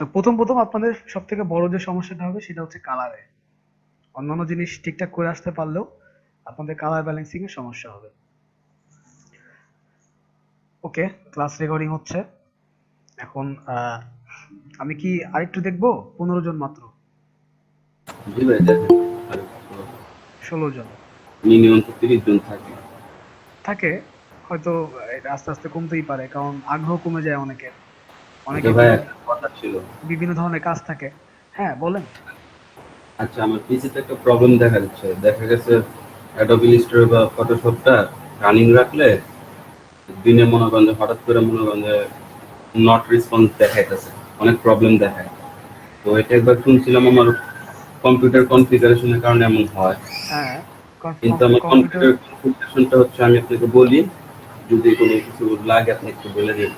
তো প্রথম আপনাদের সব থেকে বড় যে সমস্যাটা হবে সেটা হচ্ছে কালারে। অন্যান্য জিনিস ঠিকঠাক করে আসতে পারলেও আপনাদের কালার ব্যালেন্সিং এর সমস্যা হবে। ওকে, ক্লাস রেকর্ডিং হচ্ছে এখন। আমি কি আরেকটু দেখবো? 15 জন মাত্র। জি ভাই দেখেন। আর 16 জন মিনিমাম তো 30 জন থাকে। থাকে হয়তো। এটা আস্তে আস্তে কমতেই পারে, কারণ আগ্রহ কমে যায় অনেকের। আচ্ছা অনেকের ভাই তো একটা কথা ছিল। বিভিন্ন ধরনের কাজ থাকে। হ্যাঁ, বলেন। আচ্ছা আমার পিসিতে একটা প্রবলেম দেখা যাচ্ছে। দেখা গেছে অ্যাডোবি ইলাস্ট্রেটর বা ফটোশপটা রানিং রাখলে দিনে মনে করেন যে হঠাৎ করে মনে করেন যে নট রেসপন্স দেখাইতেছে, অনেক প্রবলেম দেখায়। তো এটা একবার শুনছিলাম আমার কম্পিউটার কনফিগারেশনের কারণে এমন হয়। হ্যাঁ, কিন্তু আমার কম্পিউটার। কম্পিউটার কনফিগারেশনটা হচ্ছে, আমি আপনাকে বলি, যদি কোনো কিছু লাগে আপনি একটু বলে দিন।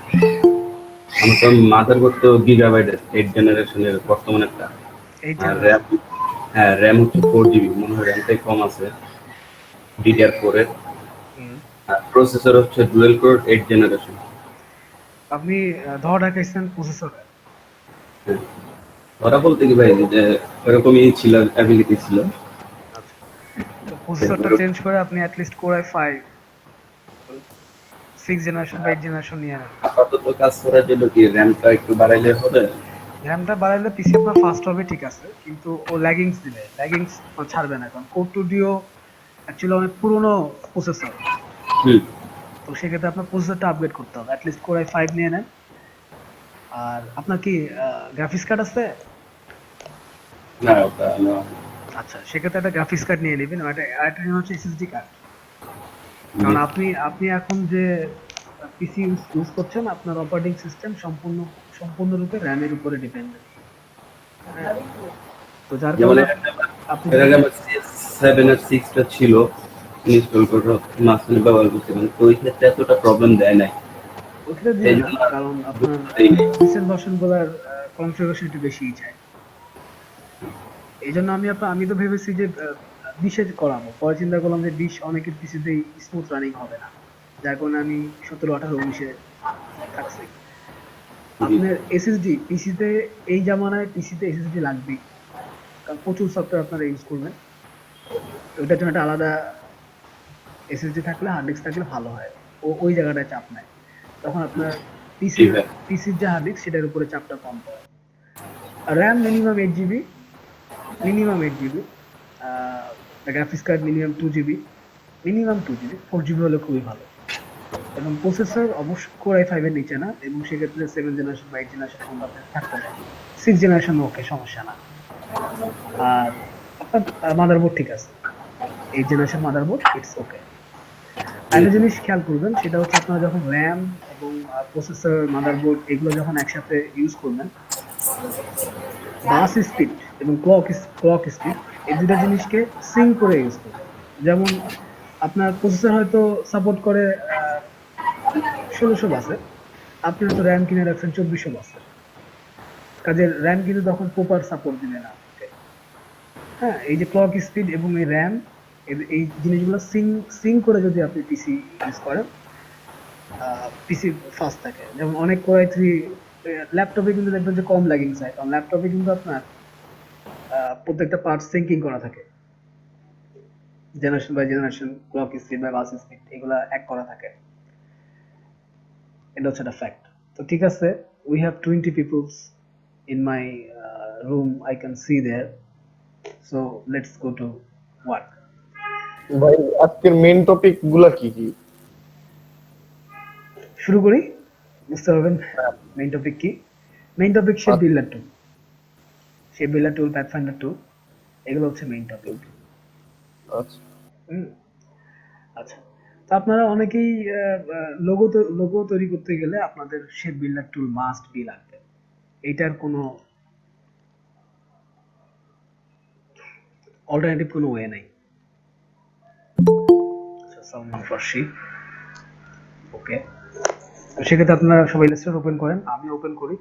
আমার তো মাদারবোর্ড তো গিগাবাইটের 8 জেনারেশনের বর্তমানে একটা। এইট আর র্যাম, জেনারেশন হ্যাঁ র্যাম হচ্ছে 4 জিবি, মনে হয় র্যামটাই কম আছে DDR4 এর। আর প্রসেসর হচ্ছে ডুয়েল কোর 8 জেনারেশন। আপনি ধরা ঢাকাইছেন প্রসেসরে। হ্যাঁ, ওরা বলতে কি ভাই যে ওরকমই ছিল, অ্যাবিলিটি ছিল। আচ্ছা, তো প্রসেসরটা চেঞ্জ করে আপনি অ্যাটলিস্ট কোরাই 5, 6 জেনারেশন বা 8 জেনারেশন নিয়ে নেন। আপাতত কাজ করার জন্য কি র্যামটা একটু বাড়াইলে হবে? র্যামটা বাড়াইলে পিসি আপনার ফাস্ট হবে, ঠিক আছে, কিন্তু ও ল্যাগিংস দিবে, ল্যাগিংস ছাড়বে না, কারণ কোর টু ডিও অ্যাকচুয়ালি অনেক পুরনো প্রসেসর। হুম। তো সেক্ষেত্রে আপনার প্রসেসরটা আপগ্রেড করতে হবে, অ্যাটলিস্ট কোরাই 5 নিয়ে নেন। আর আপনার কি গ্রাফিক্স কার্ড আছে? না ওটা না। আচ্ছা, সেক্ষেত্রে একটা গ্রাফিক্স কার্ড নিয়ে নেবেন, আর একটা নিয়ে হচ্ছে এসএসডি কার্ড। জি। কারণ আপনি আপনি এখন যে পিসি ইউজ করছেন, আপনার অপারেটিং সিস্টেম সম্পূর্ণরূপে র্যামের উপরে ডিপেন্ডেন্ট। হ্যাঁ, তো যার যেমন কারণে এর আগে আপনি যখন আমার CS7 আর 6 টা ছিল, ইনস্টল করে মাঝখানে ব্যবহার করছিলাম, তো ওই ক্ষেত্রে এতটা প্রবলেম দেয় নাই। ওইটা দিবে এই না, জন্য আর কারণ আপনার গুরুত্ব দেই নাই। রিসেন্ট ভার্সন গুলার কনফিগারেশন একটু বেশিই চায়। এই জন্য আমি তো ভেবেছি যে 20-এ করাবো, পরে চিন্তা করলাম যে 20 অনেকের পিসিতেই স্মুথ রানিং হবে না, যার কারণে আমি 17, 18, 19-এ থাকছি। জি। আপনার এসএসডি পিসিতে, এই জামানায় পিসিতে এসএসডি লাগবেই, কারণ প্রচুর সফটওয়্যার আপনারা ইউজ করবেন। তো ওটার জন্য একটা আলাদা এসএসডি থাকলে, হার্ড ডিস্ক থাকলে ভালো হয়। ওই জায়গাটায় চাপ নাই, তখন আপনার জি পিসির ভাই। পিসির যে হার্ড ডিস্ক সেটার উপরে চাপটা কম পড়ে। RAM minimum 8 GB, minimum 8 GB. Graphics card minimum 2 GB, minimum 2 GB, 4 GB হলে খুবই ভালো। এবং প্রসেসর অবশ্য কোরাই 5 এর নিচে না, এবং সেক্ষেত্রে 7 জেনারেশন বা 8 জেনারেশন কোনটা আপনার থাকতে পারে। 6 জেনারেশন ওকে, সমস্যা না। আর আপনার মাদারবোর্ড ঠিক আছে, 8 জেনারেশন মাদারবোর্ড, ইটস ওকে। জি। একটা জিনিস খেয়াল করবেন, সেটা হচ্ছে আপনারা যখন র্যাম এবং প্রসেসর, মাদারবোর্ড এগুলো যখন একসাথে ইউজ করবেন, বাস স্পিড এবং ক্লক স্পিড, এই দুটা জিনিসকে সিঙ্ক করে ইউজ করবেন। যেমন আপনার প্রসেসর হয়তো সাপোর্ট করে 1600 বাসে, আপনি হয়তো র্যাম কিনে রাখছেন 2400 বাসের, কাজের র্যাম কিন্তু তখন প্রপার সাপোর্ট দিবে না আপনাকে। হ্যাঁ, এই যে ক্লক স্পিড এবং এই র্যাম, এই জিনিসগুলো সিঙ্ক করে যদি আপনি পিসি ইউজ করেন, পিসি ফাস্ট থাকে। যেমন অনেক কোরাই 3 ল্যাপটপে কিন্তু দেখবেন যে কম ল্যাগিং চায়, কারণ ল্যাপটপে কিন্তু আপনার প্রত্যেকটা পার্ট সিঙ্কিং করা থাকে, generation by generation, clock speed by bus speed এগুলা এক করা থাকে। এটা হচ্ছে একটা ফ্যাক্ট। তো ঠিক আছে, we have 20 peoples in my room, I can see there. So let's go to work. ভাই আজকের মেইন টপিক গুলা কি কি? শুরু করি, বুঝতে পারবেন মেইন টপিক কি। মেইন টপিক শেপ আচ্ছা। Builder tool, shape builder tool, pathfinder tool, এগুলো হচ্ছে মেইন টপিক। আচ্ছা। হুম, আচ্ছা। তো আপনারা অনেকেই লোগো তৈরি করতে গেলে আপনাদের shape builder tool must be লাগবে। এইটার কোনো অল্টারনেটিভ কোনো ওয়ে নাই। আচ্ছা, সালমান ফার্সি, ওকে। তো সেক্ষেত্রে আপনারা সবাই ইলাস্ট্রেটর ওপেন করেন, আমি ওপেন করি।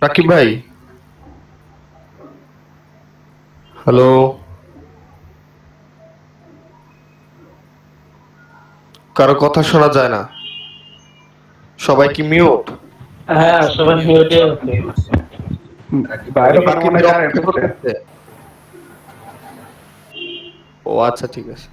রাকিব ভাই, হ্যালো, কারো কথা শোনা যায় না, সবাই কি মিউট? হ্যাঁ, সবাই মিউটে আছে। বাইরে কি মনে হয় রক্ত করতেছে? ও আচ্ছা, ঠিক আছে।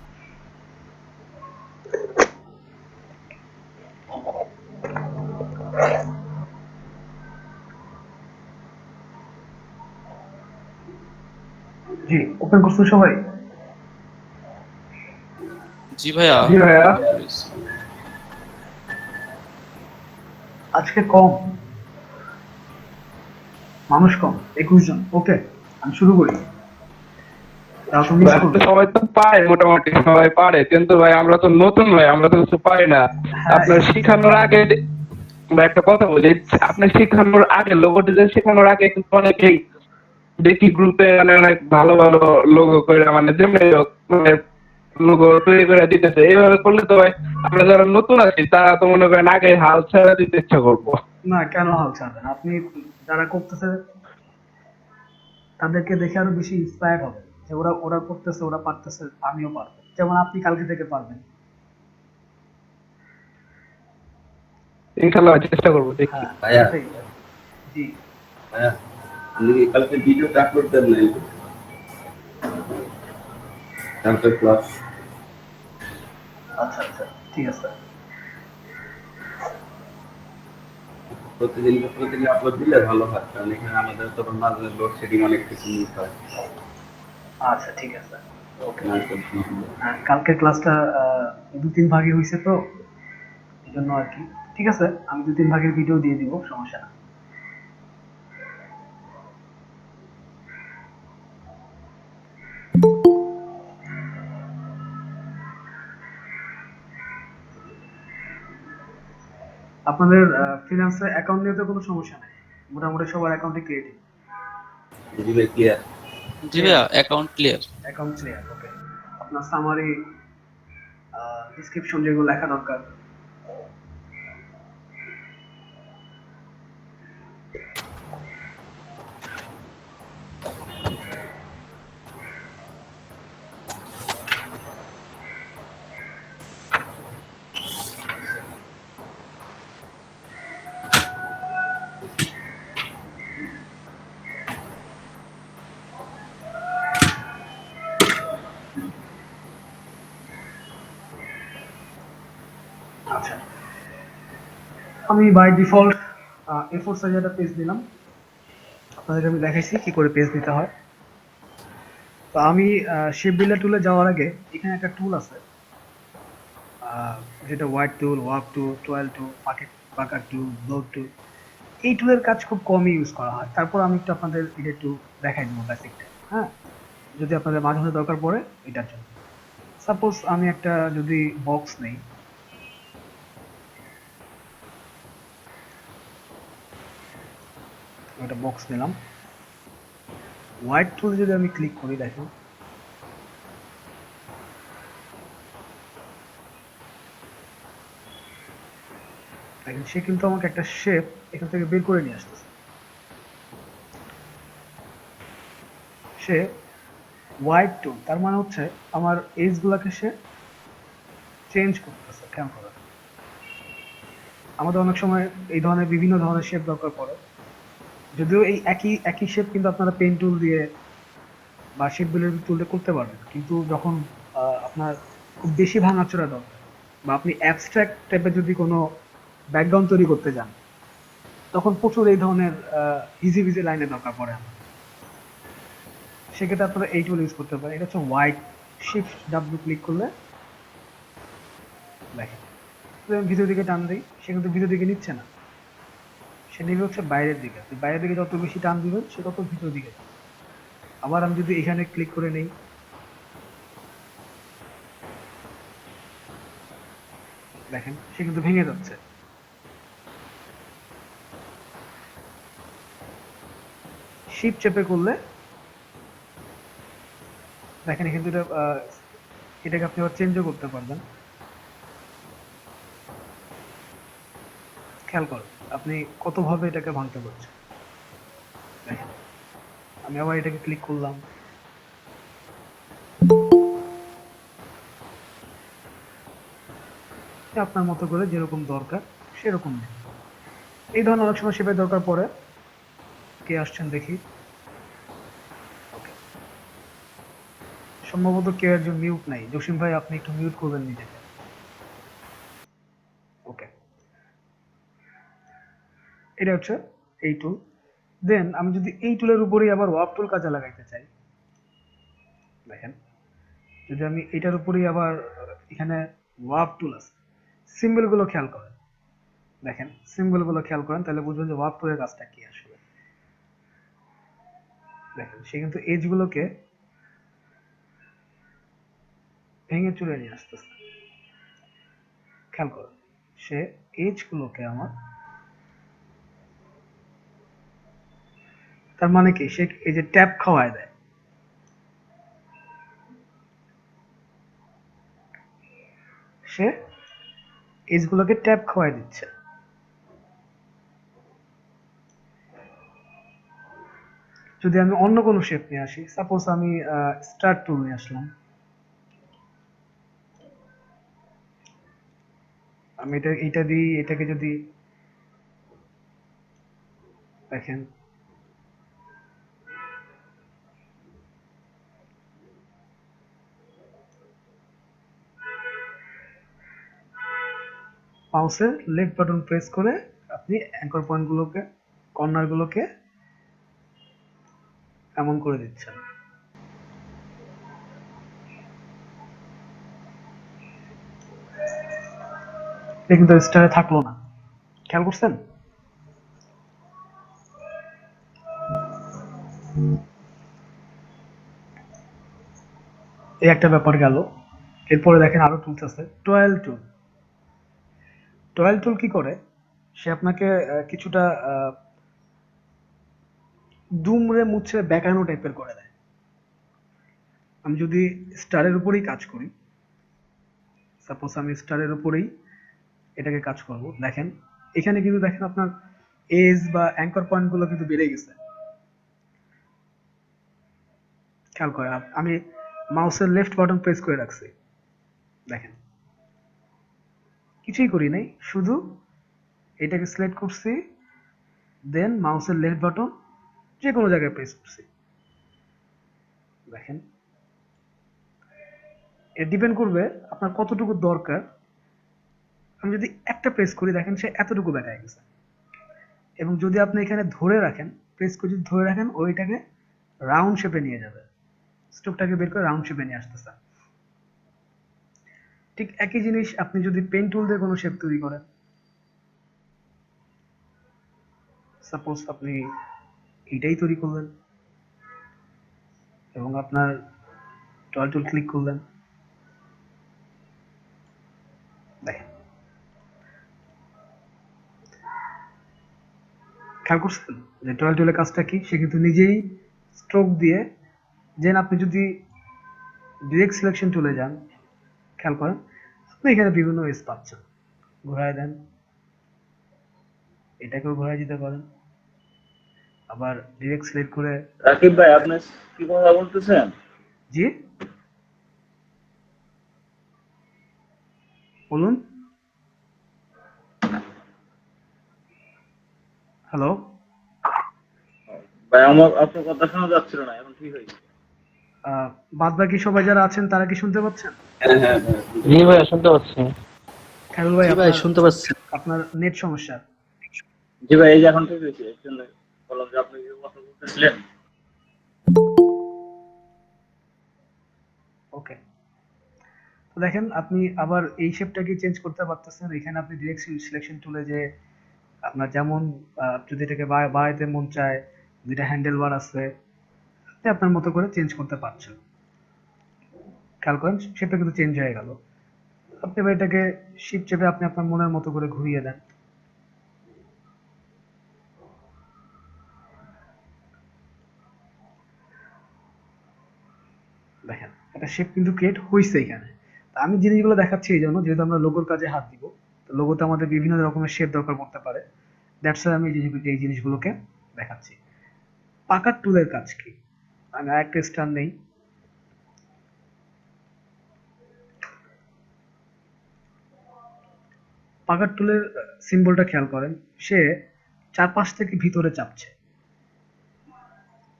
জি, ওপেন করছো সবাই? জি ভাইয়া। জি ভাইয়া। আজকে কম মানুষ, কম 21 জন। ওকে, আমি শুরু করি। তাও তো মিস করবে। সবাই তো পারে, মোটামুটি সবাই পারে, কিন্তু ভাই আমরা তো নতুন, ভাই আমরা তো কিছু পারি না। হ্যাঁ, আপনার শিখানোর আগে বা একটা কথা বলি, আপনার শিখানোর আগে, লোগো ডিজাইন শেখানোর আগে কিন্তু অনেকেই দেখি গ্রুপে মানে অনেক ভালো ভালো লোগো করে, মানে যেমনি হোক মানে লোগো তৈরি করে দিতেছে। এইভাবে করলে তো ভাই আমরা যারা নতুন আছি তারা তো মনে করেন আগে হাল ছেড়ে দিতে ইচ্ছা করবো। না, কেন হাল ছাড়বেন? আপনি যারা করতেছে তাদেরকে দেখে আরো বেশি ইন্সপায়ার হবে যে ওরা ওরা করতেছে, ওরা পারতেছে, আমিও পারবো। যেমন আপনি কালকে থেকে পারবেন। ইনশাল্লাহ চেষ্টা করবো, দেখি। হ্যাঁ, ভাইয়া। এটাই। জি, ভাইয়া, আপনি কি কালকে ভিডিওটা আপলোড দেন নাই? কালকে ক্লাস আচ্ছা আচ্ছা, ঠিক আছে। প্রতিদিন আপলোড দিলে ভালো হয়, কারণ এখানে আমাদের তো মাঝে লোডশেডিং অনেক কিছু মিস হয়। আচ্ছা, ঠিক আছে। ওকে। না, তো ঠিক আছে। কালকের ক্লাসটা দু তিন ভাগে হয়েছে তো, এই জন্য আর কি। ঠিক আছে, আমি দু তিন ভাগের ভিডিও দিয়ে দিব, সমস্যা না। আপনাদের ফিনান্সে অ্যাকাউন্ট নিয়ে তো কোনো সমস্যা নেই, মোটামুটি সবার অ্যাকাউন্টে ক্রিয়েটিভ। জি ভাই, ক্লিয়ার। জি ভাইয়া, account clear. Account clear. Okay, আপনার সামারি, ডিসক্রিপশন যেগুলো লেখা দরকার। আচ্ছা, আমি বাই ডিফল্ট A4 সাইজের একটা পেজ দিলাম। আপনাদেরকে আমি দেখাইছি কি করে পেজ দিতে হয়। তো আমি শেপ বিল্ডার টুলে যাওয়ার আগে এখানে একটা টুল আছে, যেটা হোয়াইট টুল, ওয়ার্ক টুল, টুয়েল টুল, পাকার টুল, ব্লোড টুল। এই টুলের কাজ খুব কমই ইউজ করা হয়। তারপর আমি একটু আপনাদের এটা একটু দেখাই দেবো বেসিকটা। হ্যাঁ, যদি আপনাদের মাঝে মাঝে দরকার পড়ে এটার জন্য। সাপোজ আমি একটা যদি বক্স নেই, একটা বক্স নিলাম, হোয়াইট টুল যদি আমি ক্লিক করি, দেখেন দেখেন সে কিন্তু আমাকে একটা শেপ এখান থেকে বের করে নিয়ে আসতেছে। সে হোয়াইট টুল, তার মানে হচ্ছে আমার এজ গুলাকে সে চেঞ্জ করতেছে। কেমন করে আমাদের অনেক সময় এই ধরনের বিভিন্ন ধরনের শেপ দরকার পড়ে, যদিও এই একই একই শেপ কিন্তু আপনারা পেন টুল দিয়ে বা শেপ বিল্ডার টুল দিয়ে করতে পারবেন, কিন্তু যখন আপনার খুব বেশি ভাঙাচোরা দরকার বা আপনি অ্যাবস্ট্রাক্ট টাইপের যদি কোনো ব্যাকগ্রাউন্ড তৈরি করতে যান, তখন প্রচুর এই ধরনের ইজি বিজি লাইনের দরকার পড়ে আমার। সেক্ষেত্রে আপনারা এই টুল ইউজ করতে পারেন। এটা হচ্ছে হোয়াইট, শিফট ডাব্লিউ ক্লিক করলে দেখেন যদি আমি ভিতর দিকে টান দিই, সে কিন্তু ভিতর দিকে নিচ্ছে না, সে নেবে হচ্ছে বাইরের দিকে। আপনি বাইরের দিকে যত বেশি টান দিবেন সে তত ভিতর দিকে যাবে। আবার আমি যদি এখানে ক্লিক করে নেই, দেখেন সে কিন্তু ভেঙে যাচ্ছে। শিপ চেপে করলে দেখেন কিন্তু এটাকে আপনি আবার চেঞ্জও করতে পারবেন। খেয়াল করুন আপনি কতভাবে এটাকে ভাঙতে পারছেন। দেখেন আমি আবার এটাকে ক্লিক করলাম, আপনার মতো করে যেরকম দরকার সেরকম নেই। এই ধরনের অনেক সময় শেপের দরকার পড়ে। কে আসছেন দেখি। ওকে, সম্ভবত কেউ একজন মিউট নাই। জসিম ভাই আপনি একটু মিউট করবেন নিজেকে। ওকে, এটা হচ্ছে এই টুল। দেন আমি যদি এই টুলের উপরেই আবার ওয়ার্প টুল কাজে লাগাইতে চাই, দেখেন যদি আমি এটার উপরেই আবার এখানে ওয়ার্প টুল আছে, সিম্বল গুলো খেয়াল করেন, দেখেন সিম্বল গুলো খেয়াল করেন তাহলে বুঝবেন যে ওয়ার্প টুলের কাজটা কি আসলে। দেখেন সে কিন্তু এজ গুলোকে ভেঙে চুরে নিয়ে আসতেছে। খেয়াল করুন সে এজ গুলোকে আমার, তার মানে কি সে এই যে ট্যাপ খাওয়ায় দেয়, সে এজ গুলোকে ট্যাপ খাওয়াই দিচ্ছে। যদি আমি অন্য কোনো শেপ নিয়ে আসি, সাপোজ আমি স্টার টুল নিয়ে আসলাম, আমি এটা দিই এটাকে যদি দেখেন মাউসের লেফট বাটন প্রেস করে আপনি অ্যাঙ্কর পয়েন্ট গুলোকে, কর্নার গুলোকে এমন করে দিচ্ছেন। এটা কিন্তু স্টারে থাকলো না, খেয়াল করছেন? এই একটা ব্যাপার গেল। এরপরে দেখেন আরো টুলস আছে, টয়েল টুল। টয়েল টুল কি করে, সে আপনাকে কিছুটা দুমড়ে মুছে বেঁকানো টাইপের করে দেয়। আমি যদি স্টারের উপরেই কাজ করি, সাপোজ আমি স্টারের উপরেই এটাকে কাজ করব, দেখেন এখানে কিন্তু দেখেন আপনার এজ বা অ্যাঙ্কর পয়েন্ট গুলো কিন্তু বেড়ে গেছে। খেয়াল করে আমি মাউসের লেফট বাটন প্রেস করে রাখছি, দেখেন কিছুই করি নাই, শুধু এটাকে সিলেক্ট করছি, দেন মাউসের লেফট বাটন যে কোনো জায়গায় প্রেস করছি, দেখেন এটা ডিপেন্ড করবে আপনার কতটুকু দরকার। আমি যদি একটা প্রেস করি দেখেন সে এতটুকু বেঁকায় গেছে, এবং যদি আপনি এখানে ধরে রাখেন, প্রেস করে যদি ধরে রাখেন ওইটাকে রাউন্ড শেপে নিয়ে যাবে, স্ট্রোকটাকে বের করে রাউন্ড শেপে নিয়ে আসতেছে। ঠিক একই জিনিস আপনি যদি পেন টুল দিয়ে কোনো শেপ তৈরি করেন, সাপোজ আপনি এইটাই তৈরি করলেন এবং আপনার টয়েল টুল ক্লিক করলেন, দেখেন খেয়াল করছেন যে টয়েল টুলের কাজটা কি, সে কিন্তু নিজেই স্ট্রোক দিয়ে, দেন আপনি যদি ডিরেক্ট সিলেকশন টুলে যান, খেয়াল করেন আপনি এখানে বিভিন্ন এজ পাচ্ছেন, ঘোরায় দেন, এটাকেও ঘোরায় দিতে পারেন, আবার ডিরেক্ট সিলেক্ট করে। রাকিব ভাই, আপনি কি কথা বলতেছেন? জি বলুন। হ্যালো, ভাই আমার আপনার কথা শোনা যাচ্ছিল না, এখন ঠিক হয়েছে। বাদ বাকি সবাই যারা আছেন তারা কি শুনতে পাচ্ছেন? হ্যাঁ হ্যাঁ হ্যাঁ। জি ভাইয়া শুনতে পাচ্ছি। খায়রুল ভাই জি ভাই শুনতে পাচ্ছি। আপনার নেট সমস্যা। জি ভাই, এই যে এখন ঠিক হয়েছে। এর জন্য বললাম যে আপনি কি কথা বলতেছিলেন। ওকে, তো দেখেন আপনি আবার এই শেপটাকে চেঞ্জ করতে পারতেছেন। এখানে আপনি ডিরেক্ট সিলেকশন টুলে যে আপনার যেমন যদি এটাকে বাড়াইতে মন চায়, যেটা হ্যান্ডেল বার আছে, আপনি আপনার মতো করে চেঞ্জ করতে পারছেন। খেয়াল করেন শেপটা কিন্তু চেঞ্জ হয়ে গেল। আপনি এবার এটাকে শিফট চেপে আপনি আপনার মনের মতো করে ঘুরিয়ে দেন। দেখেন একটা শেপ কিন্তু ক্রিয়েট হয়েছে এখানে। তা আমি জিনিসগুলো দেখাচ্ছি এই জন্য, যেহেতু আমরা লোগোর কাজে হাত দিব, তো লোগোতে আমাদের বিভিন্ন রকমের শেপ দরকার পড়তে পারে। দ্যাটস ওয়াই আমি এই জিনিসগুলোকে দেখাচ্ছি। পাকার টুলের কাজ কি? আমি আরেকটা স্টার নেই। পাকার টুলের সিম্বলটা খেয়াল করেন, সে চারপাশ থেকে ভিতরে চাপছে।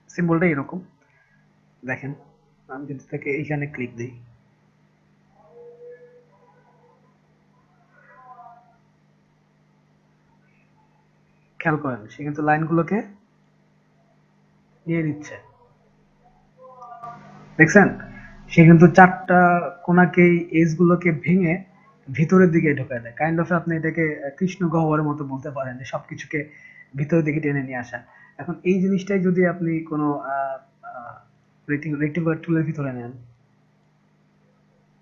সিম্বলটা এরকম দেখেন। আমি যদি তাকে এইখানে ক্লিক দিই, খেয়াল করেন সে কিন্তু লাইনগুলোকে নিয়ে নিচ্ছে। দেখছেন সে কিন্তু চারটা কোনাকেই এজ গুলোকে ভেঙে ভিতরের দিকে ঢোকায় দেয়। কাইন্ড অফ আপনি এটাকে কৃষ্ণ গহ্বরের মতো বলতে পারেন, যে সবকিছুকে ভিতরের দিকে টেনে নিয়ে আসা। এখন এই জিনিসটাই যদি আপনি কোনো রেক্টিফায়ার টুলের ভিতরে নেন,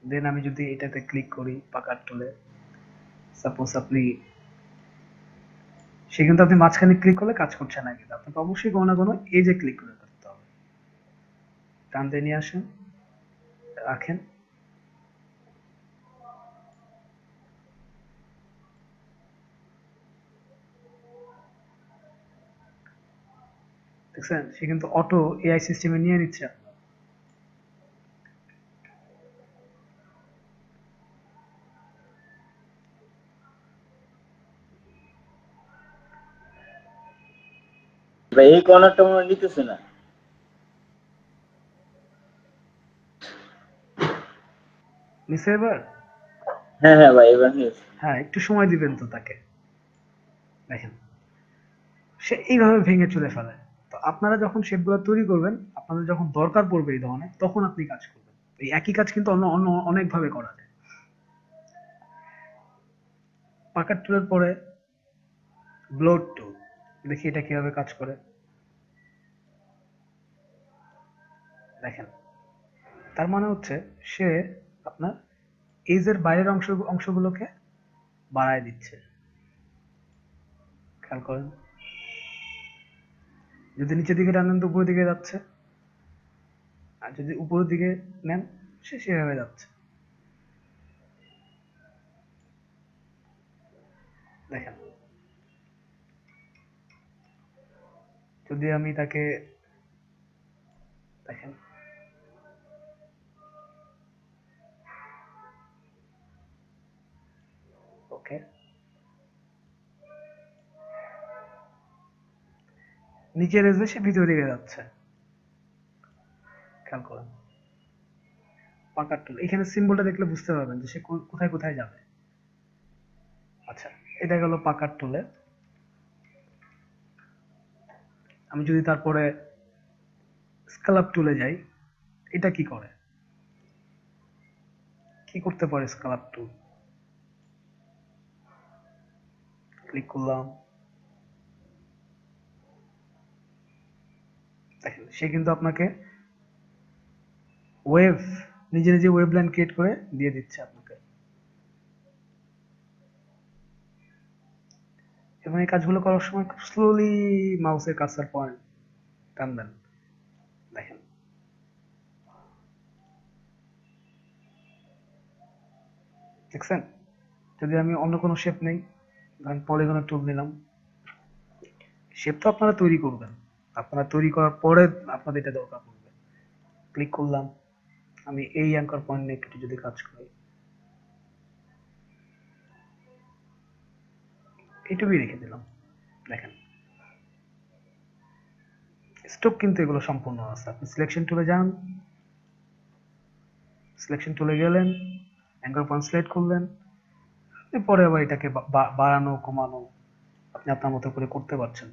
দেন আমি যদি এটাতে ক্লিক করি পাকার টুলে, সাপোজ আপনি, সে কিন্তু আপনি মাঝখানে ক্লিক করলে কাজ করছে না, কিন্তু আপনাকে অবশ্যই কোনো না কোনো এজে ক্লিক করে করতে হবে। টানতে নিয়ে আসেন, রাখেন। দেখছেন সে কিন্তু অটো এআই সিস্টেমে নিয়ে নিচ্ছে। ভাই এই কর্নারটা মনে হয় নিতেছে না। নিচে এবার, হ্যাঁ হ্যাঁ ভাই এবার নিয়েছে। হ্যাঁ একটু সময় দিবেন তো তাকে। দেখেন সে এইভাবে ভেঙে চলে ফেলে। তো আপনারা যখন শেপগুলো তৈরি করবেন, আপনাদের যখন দরকার পড়বে এই ধরনের, তখন আপনি কাজ করবেন। এই একই কাজ কিন্তু অন্য অন্য অনেকভাবে করা যায়। পাকার টুলের পরে ব্লোড টুল, দেখি এটা কিভাবে কাজ করে। দেখেন তার মানে হচ্ছে সে আপনার এজের বাইরের অংশগুলোকে বাড়ায় দিচ্ছে। খেয়াল করেন যদি নিচের দিকে টানেন তো উপরের দিকে যাচ্ছে, আর যদি উপরের দিকে নেন সে সেভাবে যাচ্ছে। দেখেন যদি আমি তাকে, দেখেন ওকে, নিচের এজে সে ভিতরের দিকে যাচ্ছে। খেয়াল করেন পাকার টুল, এখানে সিম্বলটা দেখলে বুঝতে পারবেন যে সে কোথায় কোথায় যাবে। আচ্ছা এটা গেল পাকার টুলে। আমি যদি তারপরে স্কেলাপ টুলে যাই, এটা কি করে, কি করতে পারে স্কেলাপ টুল? ক্লিক করলাম, দেখেন সে কিন্তু আপনাকে ওয়েভ, নিজে নিজে ওয়েভ লাইন ক্রিয়েট করে দিয়ে দিচ্ছে আপনাকে। এবং এই কাজগুলো করার সময় খুব স্লোলি মাউসের কার্সার পয়েন্ট টানবেন। দেখেন দেখছেন যদি আমি অন্য কোনো শেপ নেই, ধরেন পলিগনের টুল নিলাম, শেপ তো আপনারা তৈরি করবেন, আপনারা তৈরি করার পরে আপনাদের এটা দরকার পড়বে। ক্লিক করলাম, আমি এই অ্যাঙ্কার পয়েন্ট নিয়ে একটু যদি কাজ করি, এইটুকুই রেখে দিলাম। দেখেন স্টক কিন্তু এগুলো সম্পূর্ণ আছে। আপনি সিলেকশন টুলে যান, সিলেকশন টুলে গেলেন, অ্যাঙ্কার পয়েন্ট সিলেক্ট করলেন, আপনি পরে আবার এটাকে বাড়ানো কমানো আপনি আপনার মতো করে করতে পারছেন।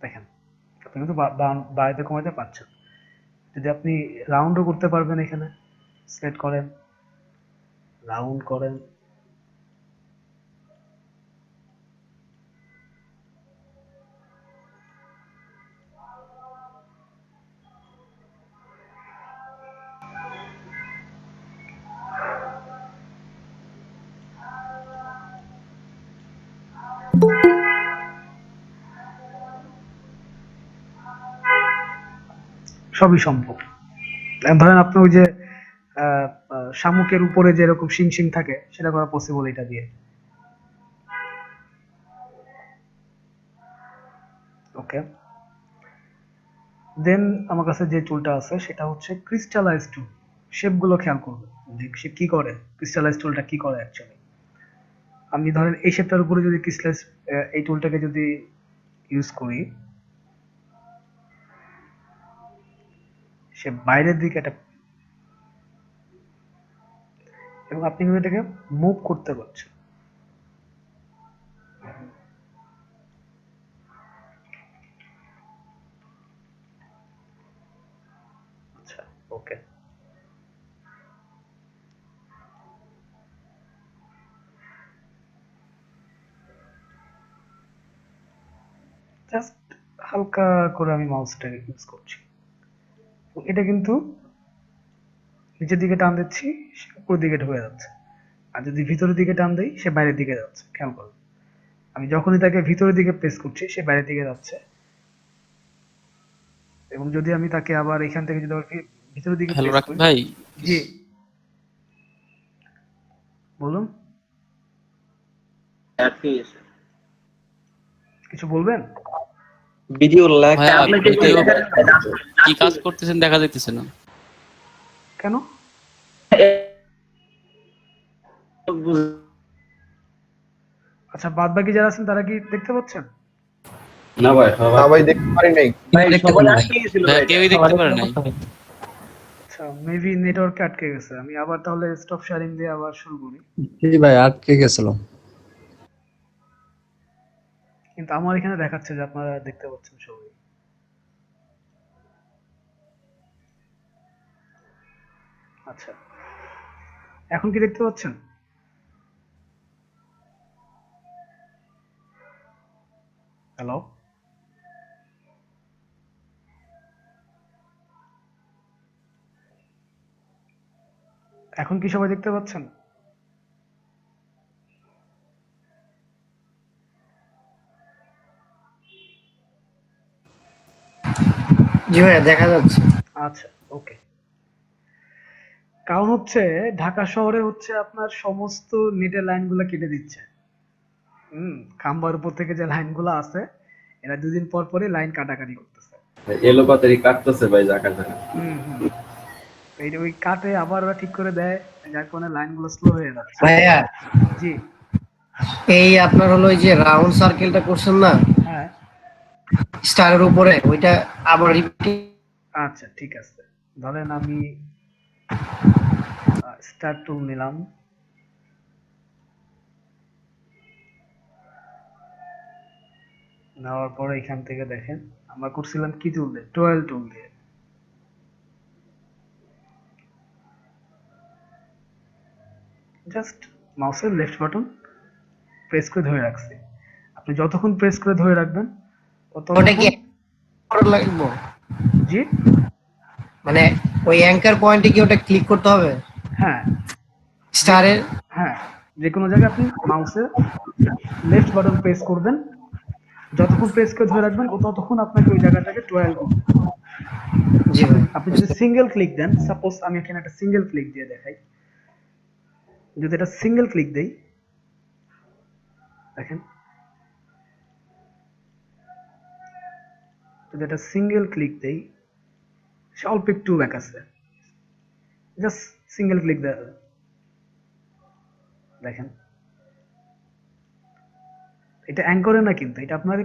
দেখেন আপনি কিন্তু বাড়াইতে কমাইতে পারছেন। যদি আপনি রাউন্ডও করতে পারবেন, এখানে সিলেক্ট করেন, রাউন্ড করেন, সবই সম্ভব। ধরেন আপনি ওই যে শামুকের উপরে যেরকম শিং শিং থাকে সেটা করা পসিবল এটা দিয়ে। ওকে, দেন আমার কাছে যে টুলটা আছে সেটা হচ্ছে ক্রিস্টালাইজ টুল। শেপগুলো খেয়াল করবেন যে সে কি করে, ক্রিস্টালাইজ টুলটা কি করে অ্যাকচুয়ালি। আমি ধরেন এই শেপটার উপরে যদি ক্রিস্টালাইজ এই টুলটাকে যদি ইউজ করি, সে বাইরের দিকে একটা, এবং আপনি কিন্তু এটাকে মুভ করতে পারছেন। আচ্ছা, ওকে, জাস্ট হালকা করে আমি মাউসটা ইউজ করছি। এটা কিন্তু নিচের দিকে টান দিচ্ছি, সে উপরের দিকে ঢুকে যাচ্ছে। আর যদি ভিতরের দিকে টান দেই সে বাইরের দিকে যাচ্ছে। খেয়াল করুন, আমি যখনই তাকে ভিতরের দিকে প্রেস করছি সে বাইরের দিকে যাচ্ছে, এবং যদি আমি তাকে আবার এখান থেকে যদি আবার ভিতরের দিকে হ্যালো প্রেস রাকিব করি। ভাই, জি বলুন, আটকে গেছে। কিছু বলবেন? ভিডিও ল্যাগ ভাইয়া আপনি কি ভিডিও দেখেন? কি কাজ করতেছেন দেখা যাইতেছে না। কেন? আচ্ছা, বাদ বাকি যারা আছেন তারা কি দেখতে পাচ্ছেন? না ভাই, সবাই না ভাই দেখতে পারি নাই। ভাই দেখতে সবাই পাই নাই। আটকে গেছিল ভাইয়া ভাই। কেউই দেখতে পারে নাই। আচ্ছা, মেবি নেটওয়ার্কে আটকে গেছে। আমি আবার তাহলে স্টপ শেয়ারিং দিয়ে আবার শুরু করি। জি ভাই আটকে গেছিল। কিন্তু আমার এখানে দেখাচ্ছে যে আপনারা দেখতে পাচ্ছেন সবাই। আচ্ছা, এখন কি দেখতে পাচ্ছেন? হ্যালো, এখন কি সবাই দেখতে পাচ্ছেন? জি ভাই দেখা যাচ্ছে। আচ্ছা, ওকে। কারণ হচ্ছে ঢাকা শহরে হচ্ছে আপনার সমস্ত নেটের লাইনগুলো কেটে দিচ্ছে। খাম্বার উপর থেকে যে লাইনগুলো আছে এরা দুদিন পর পরই লাইন কাটাকাটি করতেছে। এলোপাতারি কাটতেছে ভাই জায়গা জায়গা। হুম হুম এই যে ওই কাটে আবার ওরা ঠিক করে দেয়, যার কারণে লাইনগুলো স্লো হয়ে যাচ্ছে। ভাইয়া জি, এই আপনার হলো এই যে রাউন্ড সার্কেলটা করছেন না হ্যাঁ, স্টারের উপরে, ওইটা আবার রিপিট। আচ্ছা ঠিক আছে। ধরেন আমি স্টার্ট টুল নিলাম, নেওয়ার পরে এখান থেকে দেখেন আমরা করছিলাম কি টুল দিয়ে, টুয়েলভ টুল দিয়ে। জাস্ট মাউসের লেফট বাটন প্রেস করে ধরে রাখছি। আপনি যতক্ষণ প্রেস করে ধরে রাখবেন ওটা কি ততক্ষণ। লাগবে? জি, মানে ওই অ্যাঙ্কার পয়েন্টে কি ওটা ক্লিক করতে হবে হ্যাঁ স্টারের? হ্যাঁ, যে কোনো জায়গায় আপনি মাউসের লেফট বাটন প্রেস করবেন, যতক্ষণ প্রেস করে ধরে রাখবেন ততক্ষণ আপনাকে ওই জায়গাটাকে ট্রায়াল করতে হবে। জি ভাই। আপনি যদি সিঙ্গেল ক্লিক দেন, সাপোজ আমি এখানে একটা সিঙ্গেল ক্লিক দিয়ে দেখাই, যদি এটা সিঙ্গেল ক্লিক দেই দেখেন, যদি এটা সিঙ্গেল ক্লিক দেই সে অল্প একটু ব্যাক আছে, জাস্ট সিঙ্গেল ক্লিক দেখেন, এটা অ্যাঙ্করে না কিন্তু এটা আপনার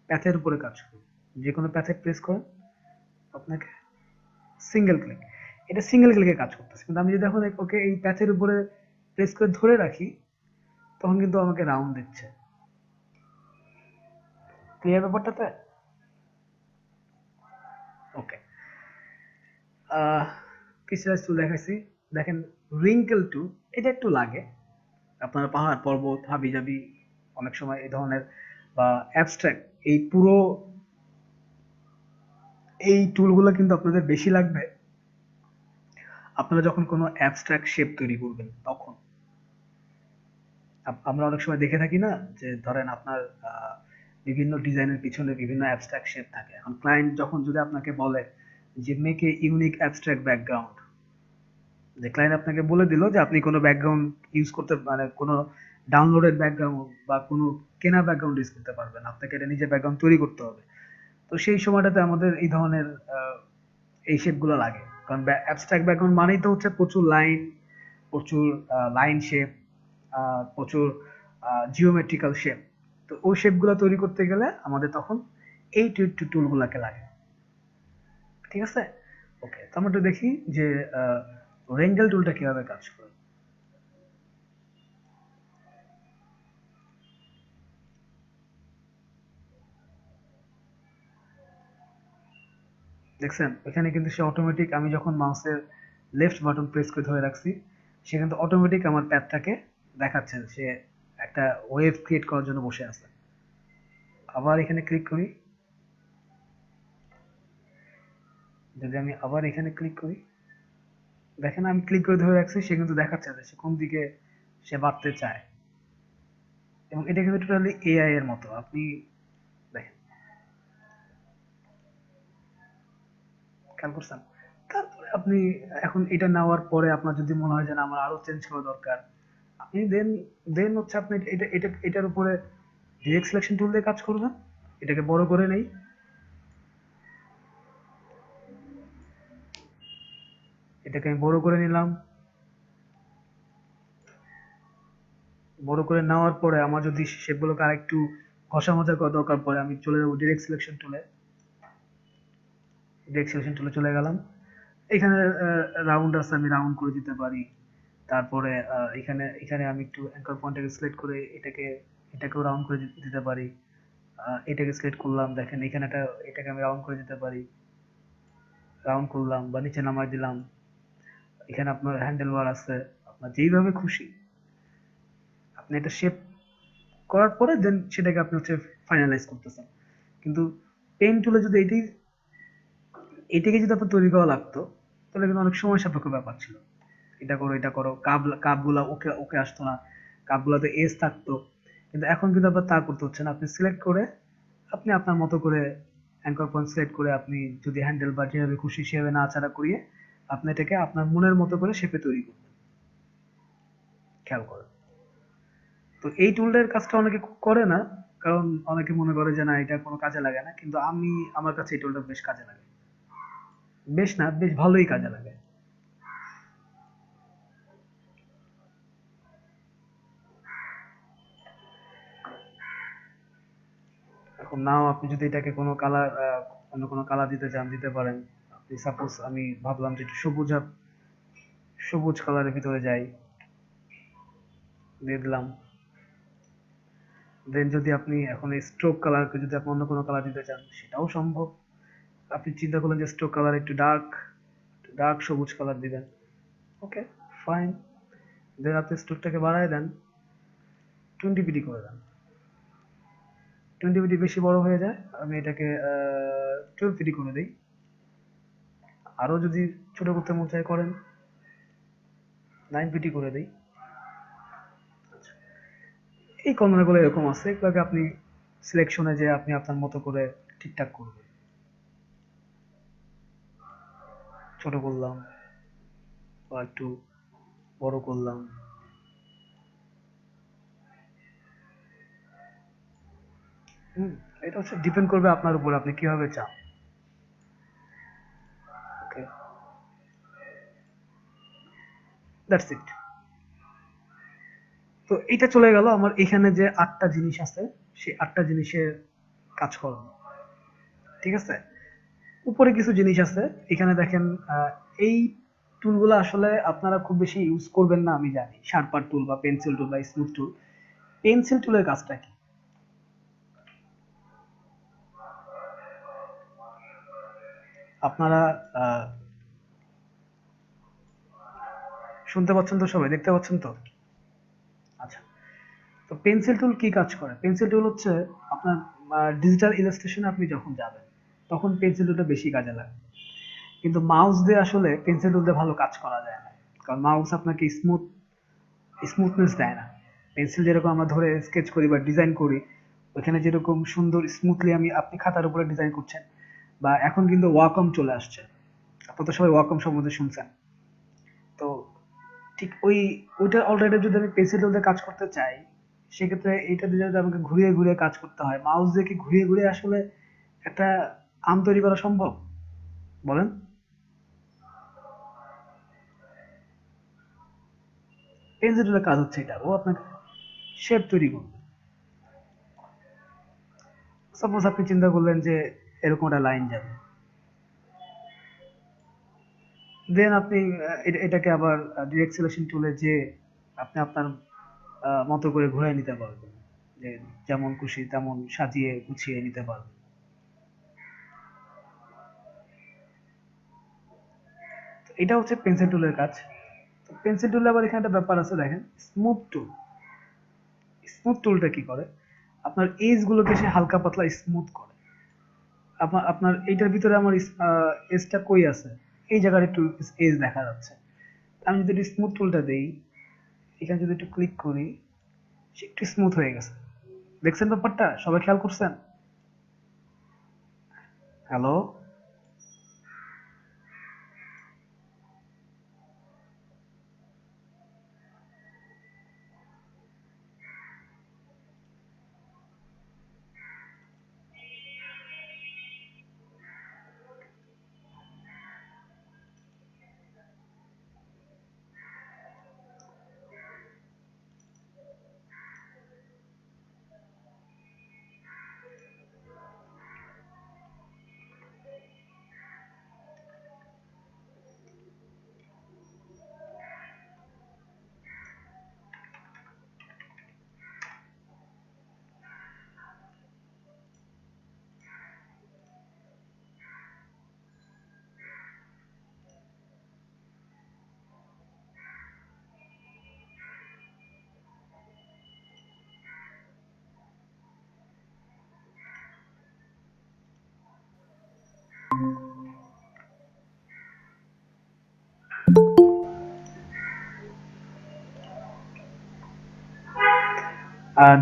প্যাথের উপরে কাজ করে। যে কোনো প্যাথে প্রেস করেন আপনাকে সিঙ্গেল ক্লিক, এটা সিঙ্গেল ক্লিকে কাজ করতেছে। কিন্তু আমি যদি এখন ওকে এই প্যাথের উপরে প্রেস করে ধরে রাখি তখন কিন্তু আমাকে রাউন্ড দিচ্ছে। ক্লিয়ার ব্যাপারটাতে? ওকে, কিছু টুল দেখাইছি। দেখেন রিঙ্কেল টুল, এটা একটু লাগে আপনার পাহাড় পর্বত হাবি জাবি অনেক সময় এই ধরনের বা অ্যাবস্ট্রাক্ট, এই টুলগুলো কিন্তু আপনাদের বেশি লাগবে আপনারা যখন কোনো অ্যাবস্ট্রাক্ট শেপ তৈরি করবেন তখন। আমরা অনেক সময় দেখে থাকি না যে ধরেন আপনার বিভিন্ন ডিজাইনের পিছনে বিভিন্ন অ্যাবস্ট্রাক্ট শেপ থাকে। এখন ক্লায়েন্ট যখন যদি আপনাকে বলে যে make a unique abstract background, যে ক্লায়েন্ট আপনাকে বলে দিল যে আপনি কোনো ব্যাকগ্রাউন্ড ইউজ করতে, মানে কোনো ডাউনলোডেড ব্যাকগ্রাউন্ড বা কোনো কেনা ব্যাকগ্রাউন্ড ইউজ করতে পারবেন না, আপনাকে এটা নিজের ব্যাকগ্রাউন্ড তৈরি করতে হবে। তো সেই সময়টাতে আমাদের এই ধরনের এই শেপগুলো লাগে, কারণ অ্যাবস্ট্রাক্ট ব্যাকগ্রাউন্ড মানেই তো হচ্ছে প্রচুর লাইন, প্রচুর লাইন শেপ, প্রচুর জিওমেট্রিক্যাল শেপ। তো ওই শেপগুলো তৈরি করতে গেলে আমাদের তখন এই টুলগুলোকে লাগে। ঠিক আছে, ওকে। তো আমরা একটু দেখি যে রেঞ্জেল টুলটা কিভাবে কাজ করে। দেখছেন এখানে কিন্তু সে অটোমেটিক, আমি যখন মাউসের লেফট বাটন প্রেস করে ধরে রাখছি, সে কিন্তু অটোমেটিক আমার প্যাডটাকে দেখাচ্ছে, সে একটা ওয়েভ ক্রিয়েট করার জন্য বসে আছে। আবার এখানে ক্লিক করি, যদি আমি আবার এখানে ক্লিক করি, দেখেন আমি ক্লিক করে ধরে রাখছি, সে কিন্তু দেখাচ্ছে যে সে কোন দিকে সে বাড়তে চায়। এবং এটা কিন্তু টোটালি এআই এর মতো, আপনি দেখেন, খেয়াল করছেন। তারপরে আপনি এখন এটা নেওয়ার পরে আপনার যদি মনে হয় যে না আমার আরো চেঞ্জ করা দরকার, আপনি দেন দেন হচ্ছে আপনি এটার উপরে ডিরেক্ট সিলেকশন টুল দিয়ে কাজ করবেন। এটাকে বড় করে নেই, এটাকে আমি বড় করে নিলাম। বড় করে নেওয়ার পরে আমার যদি শেপগুলোকে আরেকটু ঘষা মাজা করা দরকার পড়ে, আমি চলে যাবো ডিরেক্ট সিলেকশন টুলে। ডিরেক্ট সিলেকশন টুলে চলে গেলাম, এখানে রাউন্ড আছে, আমি রাউন্ড করে দিতে পারি। তারপরে এখানে এখানে আমি একটু অ্যাঙ্কর পয়েন্টটাকে সিলেক্ট করে এটাকেও রাউন্ড করে দিতে পারি। এটাকে সিলেক্ট করলাম, দেখেন এখানে এটাকে আমি রাউন্ড করে দিতে পারি, রাউন্ড করলাম বা নিচে নামাই দিলাম। এখানে আপনার হ্যান্ডেল বার আছে, আপনার যেইভাবে খুশি আপনি এটা শেপ করার পরে দেন সেটাকে আপনি হচ্ছে ফাইনালাইজ করতেছেন। কিন্তু পেইন্ট টুলে যদি এটাকে যদি আপনার তৈরি করা লাগতো, তাহলে কিন্তু অনেক সময় সাপেক্ষ ব্যাপার ছিল। এটা করো কাপগুলা ওকে ওকে আসতো না, কাপগুলাতে এজ থাকতো। কিন্তু এখন কিন্তু আপনার তা করতে হচ্ছে না, আপনি সিলেক্ট করে আপনি আপনার মতো করে অ্যাঙ্কর পয়েন্ট সিলেক্ট করে আপনি যদি হ্যান্ডেল বা যেভাবে খুশি সেভাবে নাড়াচাড়া করিয়ে আপনি এটাকে আপনার মনের মতো করে শেপে তৈরি করবেন। খেয়াল করেন। তো এই টুলটার কাজটা অনেকে করে না, কারণ অনেকে মনে করে যে না এটা কোনো কাজে লাগে না, কিন্তু আমার কাছে এই টুলটা বেশ কাজে লাগে। বেশ না, বেশ ভালোই কাজে লাগে। এখন নাও আপনি যদি এটাকে কোনো কালার, অন্য কোনো কালার দিতে চান দিতে পারেন। আপনি সাপোজ আমি ভাবলাম যে একটু সবুজ কালারের ভিতরে যাই, দিয়ে দিলাম। দেন যদি আপনি এখন এই স্ট্রোক কালারকে যদি আপনি অন্য কোনো কালার দিতে চান সেটাও সম্ভব। আপনি চিন্তা করলেন যে স্ট্রোক কালার একটু ডার্ক সবুজ কালার দিবেন, ওকে ফাইন। দেন আপনি স্ট্রোকটাকে বাড়ায় দেন, 20 পিটি করে দেন। 20 পিটি বেশি বড় হয়ে যায়, আমি এটাকে 12 পিটি করে দিই। আরো যদি ছোট করতে মন চায় করেন, 9 পিটি করে দিই। এই কর্নারগুলো এরকম আছে, এগুলোকে আপনি সিলেকশনে যে আপনি আপনার মতো করে ঠিকঠাক করবেন। ছোট করলাম বা একটু বড় করলাম। এটা হচ্ছে ডিপেন্ড করবে আপনার উপর, আপনি কিভাবে চান। ওকে, দ্যাটস ইট। তো এটা চলে গেল আমার এখানে যে 8টা জিনিস আছে, সেই 8টা জিনিসের কাজ করানো। ঠিক আছে, উপরে কিছু জিনিস আছে এখানে দেখেন। এই টুলগুলো আসলে আপনারা খুব বেশি ইউজ করবেন না আমি জানি, শার্পার টুল বা পেন্সিল টুল বা স্মুথ টুল। পেন্সিল টুলের কাজটা কি? আপনারা শুনতে পাচ্ছেন তো, সবাই দেখতে পাচ্ছেন তো? আচ্ছা, তো পেন্সিল টুল কি কাজ করে? পেন্সিল টুল হচ্ছে আপনার ডিজিটাল ইলাস্ট্রেশনে আপনি যখন যাবেন তখন পেন্সিল টুলটা বেশি কাজে লাগে। কিন্তু মাউস দিয়ে আসলে পেন্সিল টুল দিয়ে ভালো কাজ করা যায় না, কারণ মাউস আপনাকে স্মুথনেস দেয় না। পেন্সিল যেরকম আমরা ধরে স্কেচ করি বা ডিজাইন করি, ওইখানে যেরকম সুন্দর স্মুথলি আপনি খাতার উপরে ডিজাইন করছেন, বা এখন কিন্তু ওয়াকম চলে আসছে, আপনারা তো সবাই ওয়াকম সম্বন্ধে শুনছেন। তো ঠিক ওইটার অল্টারনেটিভ যদি আমি পেন্সিল টুল দিয়ে কাজ করতে চাই, সেক্ষেত্রে এইটা দিয়ে যদি আমাকে ঘুরিয়ে ঘুরিয়ে কাজ করতে হয়, মাউস দিয়ে কি ঘুরিয়ে ঘুরিয়ে আসলে একটা আম তৈরি করা সম্ভব? বলেন। পেন্সিল টুলের কাজ হচ্ছে এটা, ও আপনাকে শেপ তৈরি করবে। সাপোজ আপনি চিন্তা করলেন যে এরকম একটা লাইন যাবে, দেন আপনি এটাকে আবার ডিরেক্ট সিলেকশন টুলে যে আপনি আপনার মতো করে ঘুরিয়ে নিতে পারবেন, যে যেমন খুশি তেমন সাজিয়ে গুছিয়ে নিতে পারবেন। তো এটা হচ্ছে পেন্সিল টুলের কাজ। তো পেন্সিল টুলে আবার এখানে একটা ব্যাপার আছে, দেখেন স্মুথ টুল। স্মুথ টুলটা কি করে, আপনার এজ গুলোকে সে হালকা পাতলা স্মুথ করে। আপনার এইটার ভিতরে আমার এজটা কই আছে, এই জায়গার একটু এজ দেখা যাচ্ছে। আমি যদি স্মুথ টুলটা দেই, এখানে যদি একটু ক্লিক করি, সে একটু স্মুথ হয়ে গেছে। দেখছেন ব্যাপারটা? সবাই খেয়াল করছেন? হ্যালো?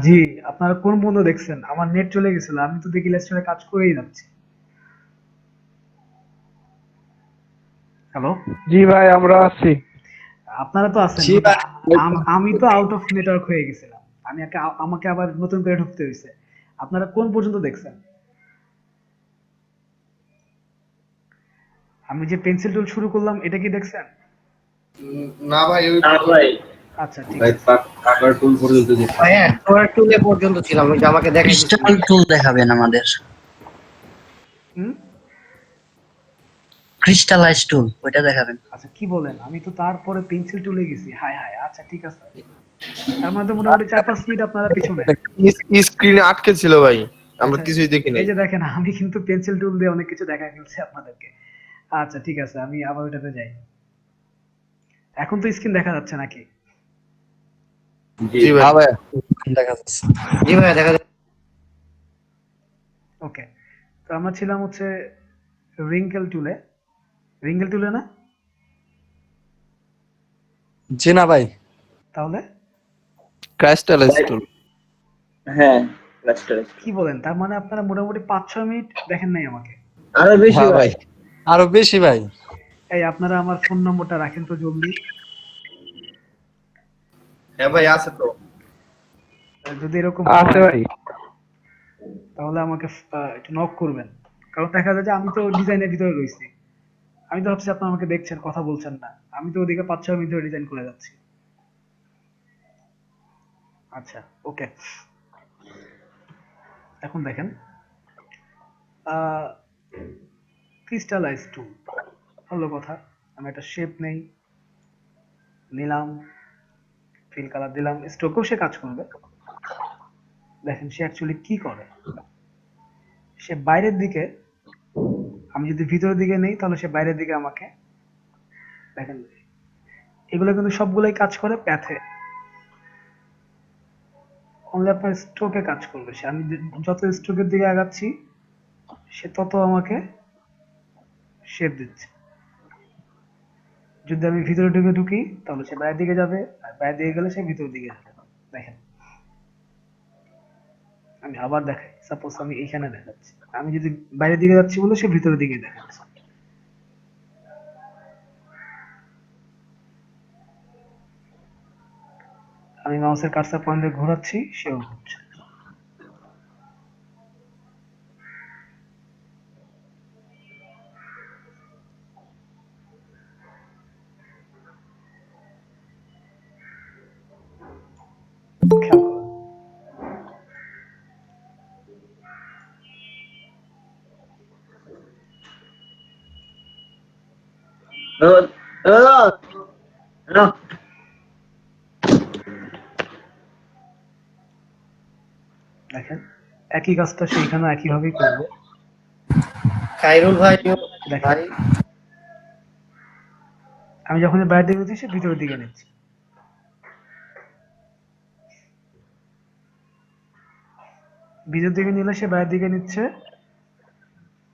জি, আপনারা কোন পর্যন্ত দেখছেন? আমার নেট চলে গেছিল, আমি তো দেখি লেকচারে কাজ করেই যাচ্ছি। হ্যালো? জি ভাই, আমরা আছি। আপনারা তো আছেন, জি কিন্তু ভাই। আমি তো আউট অফ নেটওয়ার্ক হয়ে গেছিলাম। আমাকে আবার নতুন করে ঢুকতে হয়েছে। আপনারা কোন পর্যন্ত দেখছেন? আমি যে পেন্সিল টুল শুরু করলাম, এটা কি দেখছেন? না ভাই, ওই না ভাই, আচ্ছা, ঠিক ভাই আছে। পাকার টুল পর্যন্ত যে হ্যাঁ, টোয়ার টুলে পর্যন্ত ছিলাম, ওই যে আমাকে দেখাইতেছিল। ক্রিস্টাল টুল দেখাবেন আমাদের, হুম? ক্রিস্টালাইজ টুল ওইটা দেখাবেন। আচ্ছা, কি বলেন? আমি তো তারপরে পেন্সিল টুলে গেছি। হায় হায়, আচ্ছা ঠিক আছে। তার মধ্যে মোটামুটি 4-5 মিনিট আপনারা পিছনে। স্ক্রিনে আটকে ছিল ভাই, আমরা আচ্ছা, কিছুই দেখি নাই। এই যে দেখেন, আমি কিন্তু পেন্সিল টুল দিয়ে অনেক কিছু দেখা ফেলছি আপনাদেরকে। আচ্ছা ঠিক আছে, আমি আবার ওইটাতে যাই। এখন তো স্ক্রিন দেখা যাচ্ছে নাকি? জি জি ভাই। হ্যাঁ ভাই, দেখা যাচ্ছে। জি ভাইয়া, দেখা যাচ্ছে। ওকে। তো আমরা ছিলাম হচ্ছে রিঙ্কেল টুলে। রিঙ্কেল টুলে না? জি না ভাই, তাহলে ক্রিস্টালাইজ ভাই, টুল। হ্যাঁ, রাস্টার কি বলেন? তার মানে আপনারা মোটামুটি 5-6 মিনিট দেখেন নাই আমাকে। আরো বেশি হ্যাঁ ভাই। ভাই, আরো বেশি ভাই। এই আপনারা আমার ফোন নম্বরটা রাখেন তো জলদি। হ্যাঁ ভাই, আছে তো। যদি এরকম আছে হয়, ভাই। তাহলে আমাকে একটু নক করবেন। কারণ দেখা যায় যে আমি তো ডিজাইনের ভিতরে রয়েছি। আমি তো ভাবছি আপনারা আমাকে দেখছেন, কথা বলছেন না। আমি তো ওদিকে 5-6 মিনিট ধরে ডিজাইন করে যাচ্ছি। আচ্ছা, ওকে। এখন দেখেন, ক্রিস্টালাইজ টুল ভালো কথা। আমি একটা শেপ নেই, নিলাম, ফিল কালার দিলাম, স্ট্রোকও সে কাজ করবে। দেখেন সে অ্যাকচুয়ালি কি করে। সে বাইরের দিকে, আমি যদি ভিতরের দিকে নেই তাহলে সে বাইরের দিকে আমাকে, দেখেন এগুলো কিন্তু সবগুলোই কাজ করে প্যাথে। অনলি আপনার স্ট্রোকে কাজ করবে সে। আমি যত স্ট্রোকের দিকে আগাচ্ছি, সে তত আমাকে শেপ দিচ্ছে। যদি আমি ভিতরে ঢুকি তাহলে সে বাইরের দিকে যাবে, আর বাইরের দিকে গেলে সে ভিতরের দিকে যাবে। দেখেন, আমি আবার দেখাই। সাপোজ আমি এইখানে দেখাচ্ছি, আমি যদি বাইরের দিকে যাচ্ছি বলে সে ভিতরের দিকে দেখাচ্ছে। আমি মাউসের কার্সার পয়েন্টে ঘোরাচ্ছি, সেও ঘুরছে। খেয়াল করুন। দেখেন একই কাজটা সেইখানে একইভাবেই করবে। খাইরুল ভাই দেখেন ভাই আমি যখন বাইরের দিকে নিচ্ছি, সে ভিতরের দিকে নিচ্ছে। ভিতরের দিকে নিলে সে বাইরের দিকে নিচ্ছে,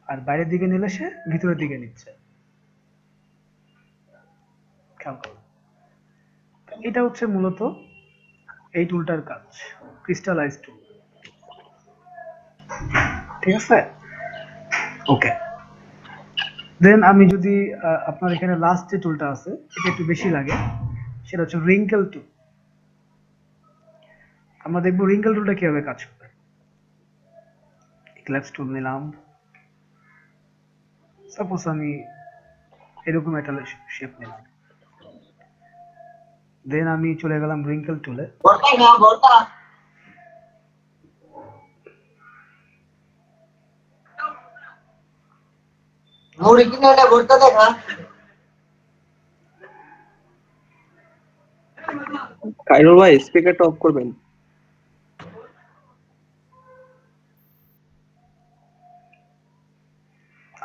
আর বাইরের দিকে নিলে সে ভিতরের দিকে নিচ্ছে। খেয়াল করুন। এটা হচ্ছে মূলত এই টুলটার কাজ, ক্রিস্টালাইজ টুল। ঠিক আছে, ওকে। দেন আমি যদি আপনার এখানে লাস্ট যে টুলটা আছে, এটা একটু বেশি লাগে, সেটা হচ্ছে রিঙ্কেল টুল। আমরা দেখবো রিঙ্কেল টুলটা কিভাবে কাজ করে। ক্ল্যাপস টুল নিলাম, সাপোজ আমি এরকম একটা শেপ নিলাম, দেন আমি চলে গেলাম রিঙ্কেল টুলে। খাইরুল ভাই স্পিকারটা অফ করবেন।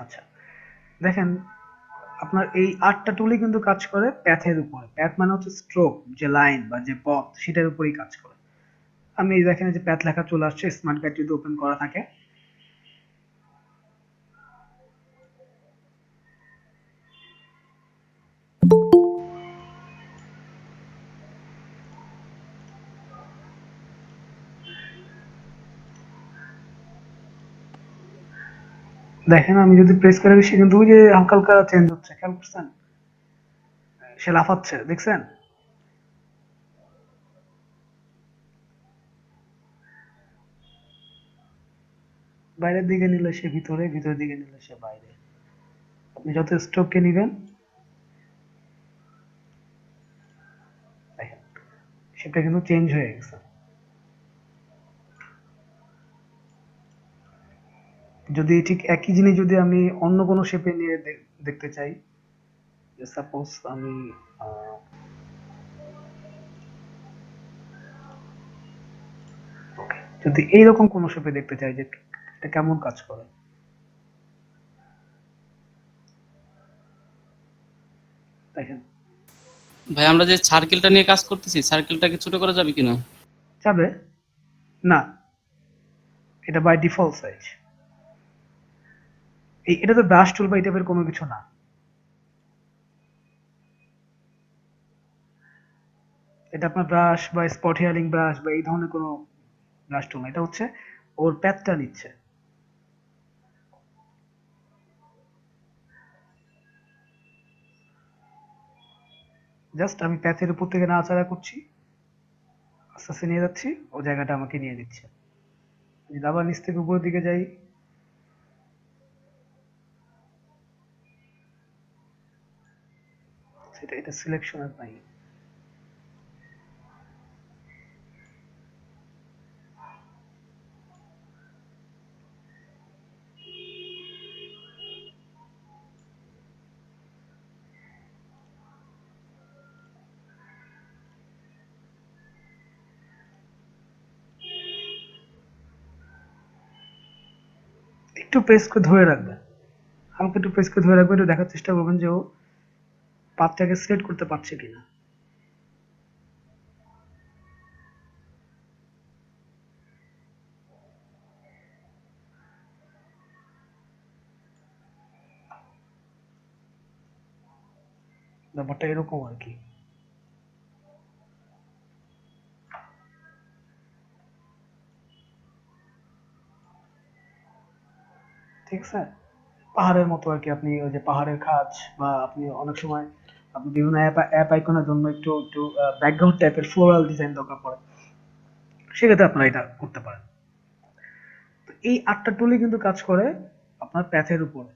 আচ্ছা, দেখেন আপনার এই 8টা টুলই কিন্তু কাজ করে প্যাথের উপরে। প্যাথ মানে হচ্ছে স্ট্রোক, যে লাইন বা যে পথ, সেটার উপরেই কাজ করে। আমি এই দেখেন যে প্যাথ লেখা চলে আসছে, স্মার্ট গাইড যদি ওপেন করা থাকে। দেখেন আমি যদি প্রেস করে সে কিন্তু ওই যে হালকা হালকা চেঞ্জ হচ্ছে, খেয়াল করছেন? সে লাফাচ্ছে, দেখছেন? বাইরের দিকে নিলে সে ভিতরে, ভিতরের দিকে নিলে সে বাইরে। আপনি যত স্ট্রোককে নিবেন, দেখেন সেটা কিন্তু চেঞ্জ হয়ে গেছে। যদি ঠিক একই জিনিস যদি আমি অন্য কোনো শেপে নিয়ে দেখতে চাই, সাপোজ আমি যদি এইরকম কোনো শেপে দেখতে চাই যে এটা কেমন কাজ করে, দেখেন ভাই আমরা যে সার্কেলটা নিয়ে কাজ করতেছি, সার্কেলটাকে ছোট করা যাবে কিনা? যাবে না, এটা বাই ডিফল্ট সাইজ। এটা তো ব্রাশ টুল বা এই টাইপের কোনো কিছু না। এটা আপনার ব্রাশ বা স্পট হেয়ারিং ব্রাশ বা এই ধরনের কোনো ব্রাশ টুল না। এটা হচ্ছে ওর প্যাথটা নিচ্ছে। জাস্ট আমি প্যাথের উপর থেকে নাড়াচাড়া করছি, আস্তে আস্তে নিয়ে যাচ্ছি, ও জায়গাটা আমাকে নিয়ে দিচ্ছে। যদি আবার নিচ থেকে উপরের দিকে যাই, সেটা এটা সিলেকশন আর নাই। একটু প্রেস করে ধরে রাখবেন, হালকা একটু প্রেস করে ধরে রাখবেন, একটু দেখার চেষ্টা করবেন যে ও পাতটাকে সেট করতে পারছে কিনা। ব্যাপারটা এরকম আর কি। ঠিক আছে, পাহাড়ের মতো আর কি। আপনি ওই যে পাহাড়ের খাজ, বা আপনি অনেক সময় আপনি বিভিন্ন অ্যাপ আইকনের জন্য একটু একটু ব্যাকগ্রাউন্ড টাইপের ফ্লোরাল ডিজাইন দরকার পড়ে, সেক্ষেত্রে আপনারা এটা করতে পারেন। তো এই 8টা টুলই কিন্তু কাজ করে আপনার প্যাথের উপরে,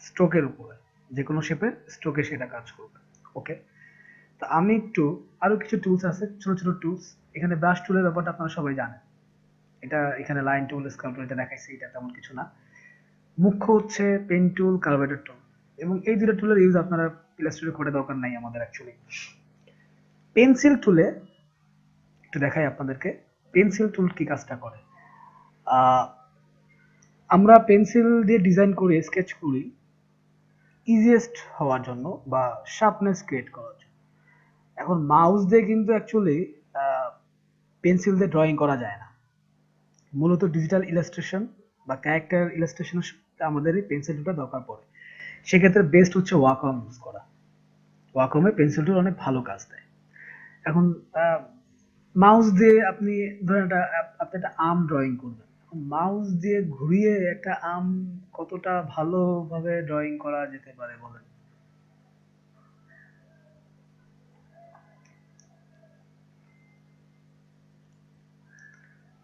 স্ট্রোকের উপরে, যে কোনো শেপের স্ট্রোকে সেটা কাজ করবে। ওকে, তো আমি একটু আরো কিছু টুলস আছে, ছোট ছোট টুলস। এখানে ব্রাশ টুলের ব্যাপারটা আপনারা সবাই জানেন, এটা এখানে লাইন টুল, স্কাল টুল এটা দেখাইছি, এটা তেমন কিছু না। মুখ্য হচ্ছে পেন টুল, কার্ভেটার টুল, এবং এই দুটো টুলের ইউজ আপনারা ইলাস্ট্রেটরে করে দরকার নাই আমাদের অ্যাকচুয়ালি। পেন্সিল টুলে একটু দেখাই আপনাদেরকে, পেন্সিল টুল কি কাজটা করে। আহ, আমরা পেন্সিল দিয়ে ডিজাইন করি, স্কেচ করি ইজিয়েস্ট হওয়ার জন্য বা শার্পনেস ক্রিয়েট করার জন্য। এখন মাউস দিয়ে কিন্তু অ্যাকচুয়ালি পেন্সিল দিয়ে ড্রয়িং করা যায় না। মূলত ডিজিটাল ইলাস্ট্রেশন বা ক্যারেক্টার ইলাস্ট্রেশন আমাদের এই পেন্সিল টুলটা দরকার পড়ে। সেক্ষেত্রে বেস্ট হচ্ছে ওয়াকম ইউজ করা। ওয়াকমে পেন্সিল টুল অনেক ভালো কাজ দেয়। এখন মাউস দিয়ে আপনি ধরেন আপনি একটা আম ড্রয়িং করবেন, মাউস দিয়ে ঘুরিয়ে একটা আম কতটা ভালোভাবে ড্রয়িং করা যেতে পারে বলেন?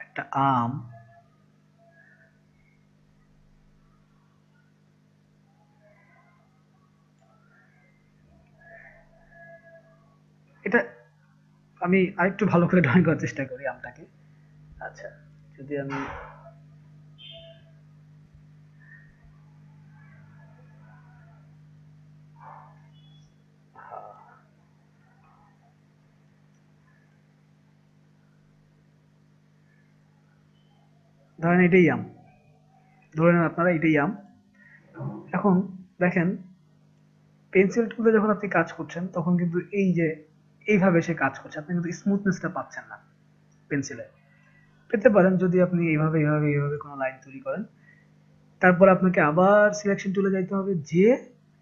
একটা আম এটা আমি আরেকটু ভালো করে ড্রয়িং করার চেষ্টা করি আমটাকে। আচ্ছা, যদি আমি ধরেন এটাই আম, ধরে নেন আপনারা এটাই আম। এখন দেখেন পেন্সিল টুলে যখন আপনি কাজ করছেন তখন কিন্তু এই যে এইভাবে সে কাজ করছে, আপনি কিন্তু স্মুথনেসটা পাচ্ছেন না পেন্সিলে। পেতে পারেন যদি আপনি এইভাবে এইভাবে এইভাবে কোনো লাইন তৈরি করেন, তারপর আপনাকে আবার সিলেকশন টুলে যাইতে হবে, যে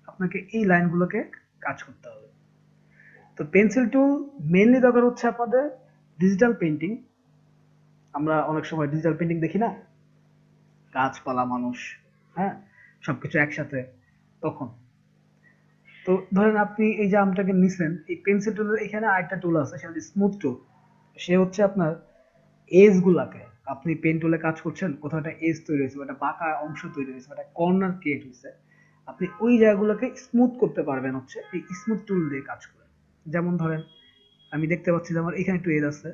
আপনাকে এই লাইনগুলোকে কাজ করতে হবে। তো পেন্সিল টুল মেইনলি দরকার হচ্ছে আপনাদের ডিজিটাল পেইন্টিং। আমরা অনেক সময় ডিজিটাল পেইন্টিং দেখি না, গাছপালা, মানুষ, হ্যাঁ, সবকিছু একসাথে, তখন। তো ধরেন আপনি এই যে আমটাকে নিছেন, এই পেন্সিল টুলের এখানে আরেকটা টুল আছে, সেটা হচ্ছে স্মুথ টুল। সে হচ্ছে আপনার এজ গুলাকে, আপনি পেন টুলে কাজ করছেন, কোথাও একটা এজ তৈরি হয়েছে, একটা বাঁকা অংশ তৈরি হয়েছে, একটা কর্নার ক্রিয়েট হয়েছে, আপনি ওই জায়গাগুলোকে স্মুথ করতে পারবেন হচ্ছে এই স্মুথ টুল দিয়ে কাজ করে। যেমন ধরেন আমি দেখতে পাচ্ছি যে আমার এখানে একটু এজ আছে,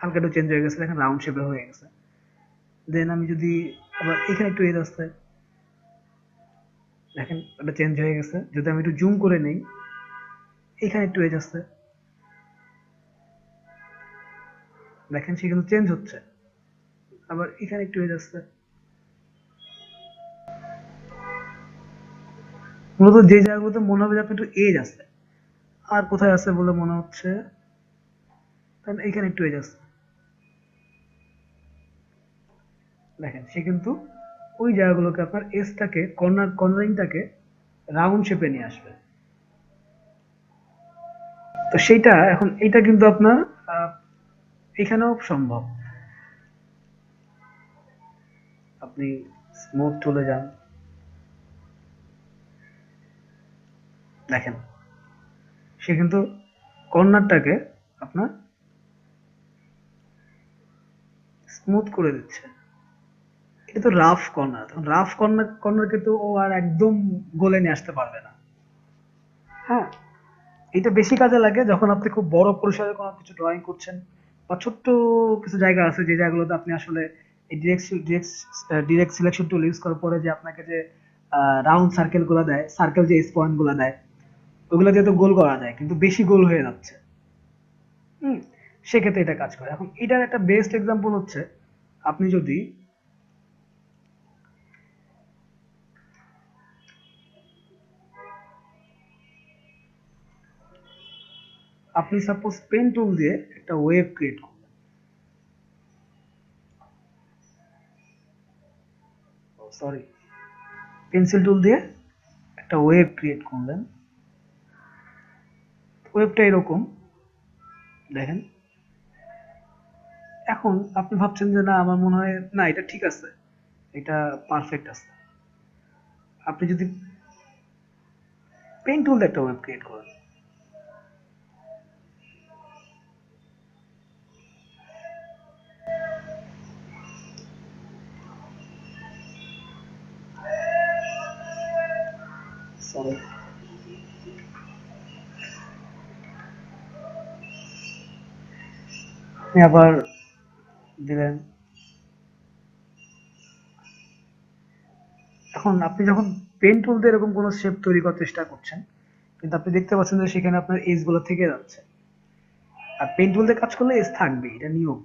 হালকা একটু চেঞ্জ হয়ে গেছে, দেখেন রাউন্ড শেপে হয়ে গেছে। দেন আমি যদি আবার এখানে একটু এজ আসছে, দেখেন এটা চেঞ্জ হয়ে গেছে। যদি আমি একটু জুম করে নেই, এখানে একটু এজ আসছে, দেখেন সে কিন্তু চেঞ্জ হচ্ছে। আবার এখানে একটু এজ আসছে। মূলত যে জায়গাগুলোতে মনে হবে যে আপনি একটু এজ আছে, আর কোথায় আছে বলে মনে হচ্ছে, কারণ এখানে একটু এজ আছে, দেখেন সে কিন্তু ওই জায়গাগুলোকে আপনার এজটাকে, কর্নারিংটাকে রাউন্ড শেপে নিয়ে আসবে। তো সেইটা এখন এটা কিন্তু আপনার এখানেও সম্ভব। আপনি স্মুথ চলে যান, দেখেন সে কিন্তু কর্নারটাকে আপনার স্মুথ করে দিচ্ছে। এটা তো রাফ কর্নার, রাফ কর্নারকে তো ও আর একদম গলে নিয়ে আসতে পারবে না। হ্যাঁ, এটা বেশি কাজে লাগে যখন আপনি খুব বড় পরিসরে কোনো কিছু ড্রয়িং করছেন, বা ছোট্ট কিছু জায়গা আছে যে জায়গাগুলোতে আপনি আসলে এই ডিরেক্ট সিলেকশন টুল ইউজ করার পরে যে আপনাকে যে রাউন্ড সার্কেল গুলো দেয়, সার্কেল যে এজ পয়েন্ট গুলো দেয়, ওগুলো দিয়ে তো গোল করা যায়, কিন্তু বেশি গোল হয়ে যাচ্ছে। হুম, সেক্ষেত্রে এটা কাজ করে। এখন এটার একটা বেস্ট এক্সাম্পল হচ্ছে, আপনি যদি আপনি সাপোজ পেন টুল দিয়ে একটা ওয়েভ ক্রিয়েট করলেন, সরি, পেন্সিল টুল দিয়ে একটা ওয়েভ ক্রিয়েট করলেন, ওয়েভটা এরকম, দেখেন। এখন আপনি ভাবছেন যে না, আমার মনে হয় না এটা ঠিক আছে, এটা পারফেক্ট আছে। আপনি যদি পেন টুল দিয়ে একটা ওয়েব ক্রিয়েট করেন, সরি আপনি আবার দিলেন। এখন আপনি যখন পেন টুল দিয়ে এরকম কোনো শেপ তৈরি করার চেষ্টা করছেন, কিন্তু আপনি দেখতে পাচ্ছেন যে সেখানে আপনার এজ গুলো থেকে যাচ্ছে। আর পেন টুল দিয়ে কাজ করলে এজ থাকবে, এটা নিয়ম,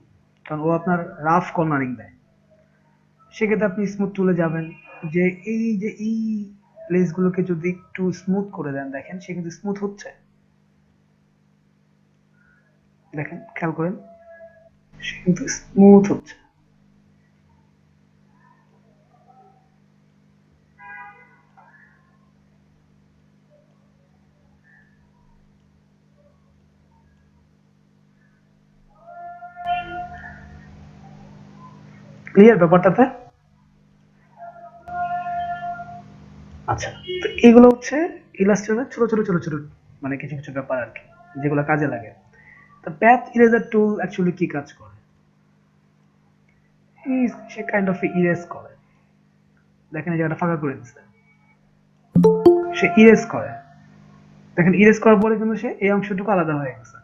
কারণ ও আপনার রাফ কর্নারিং দেয়। সেক্ষেত্রে আপনি স্মুথ টুলে যাবেন, যে এই প্লেস গুলোকে যদি একটু স্মুথ করে দেন, দেখেন সে কিন্তু স্মুথ হচ্ছে। দেখেন খেয়াল করেন, সে কিন্তু স্মুথ হচ্ছে। ক্লিয়ার ব্যাপারটাতে? আচ্ছা, তো এইগুলো হচ্ছে ইলাস্ট্রেটরের ছোট ছোট ছোট ছোট মানে কিছু কিছু ব্যাপার আর কি, যেগুলো কাজে লাগে। তো প্যাথ ইরেজার টুল অ্যাকচুয়ালি কি কাজ করে? সে কাইন্ড অফ ইরেজ করে। দেখেন এই জায়গাটা ফাঁকা করে দিচ্ছে, সে ইরেজ করে। দেখেন ইরেজ করার পরে কিন্তু সে এই অংশটুকু আলাদা হয়ে গেছে।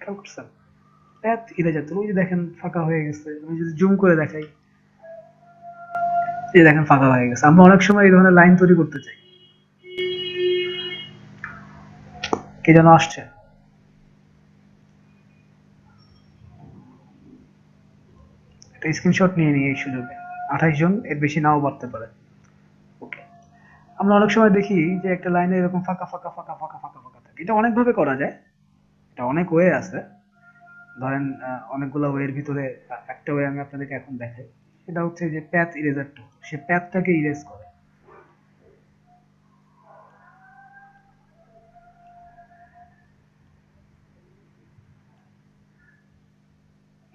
খেয়াল করছেন? প্যাথ ইরেজার টুল, ওই যে দেখেন ফাঁকা হয়ে গেছে। আমি যদি জুম করে দেখাই, এই দেখেন ফাঁকা হয়ে গেছে। আমরা অনেক সময় এই ধরনের লাইন তৈরি করতে চাই। কে যেন আসছে, একটা স্ক্রিনশট নিয়ে নিই এই সুযোগে। 28 জন, এর বেশি নাও বাড়তে পারে। ওকে, আমরা অনেক সময় দেখি যে একটা লাইনে এরকম ফাঁকা ফাঁকা ফাঁকা ফাঁকা ফাঁকা ফাঁকা থাকে। এটা অনেকভাবে করা যায়, এটা অনেক ওয়ে আছে। ধরেন অনেকগুলো ওয়ের ভিতরে একটা ওয়ে আমি আপনাদেরকে এখন দেখাই। সেটা হচ্ছে যে প্যাথ ইরেজার টুল, সে প্যাথটাকে ইরেজ করে।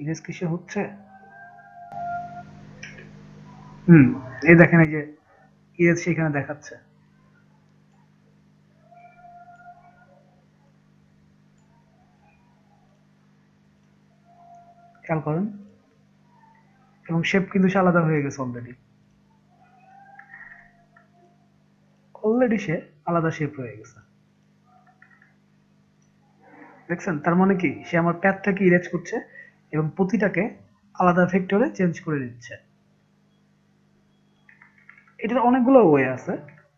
ইরেজ কিসে হচ্ছে? এই দেখেন এই যে ইরেজ সেখানে দেখাচ্ছে। খেয়াল করেন, এবং শেপ কিন্তু সে আলাদা হয়ে গেছে অলরেডি। অলরেডি সে আলাদা শেপ হয়ে গেছে। দেখছেন? তার মানে কি, সে আমার প্যাথটাকে ইরেজ করছে এবং প্রতিটাকে আলাদা ভেক্টরে চেঞ্জ করে দিচ্ছে। এটার অনেকগুলো ওয়ে আছে,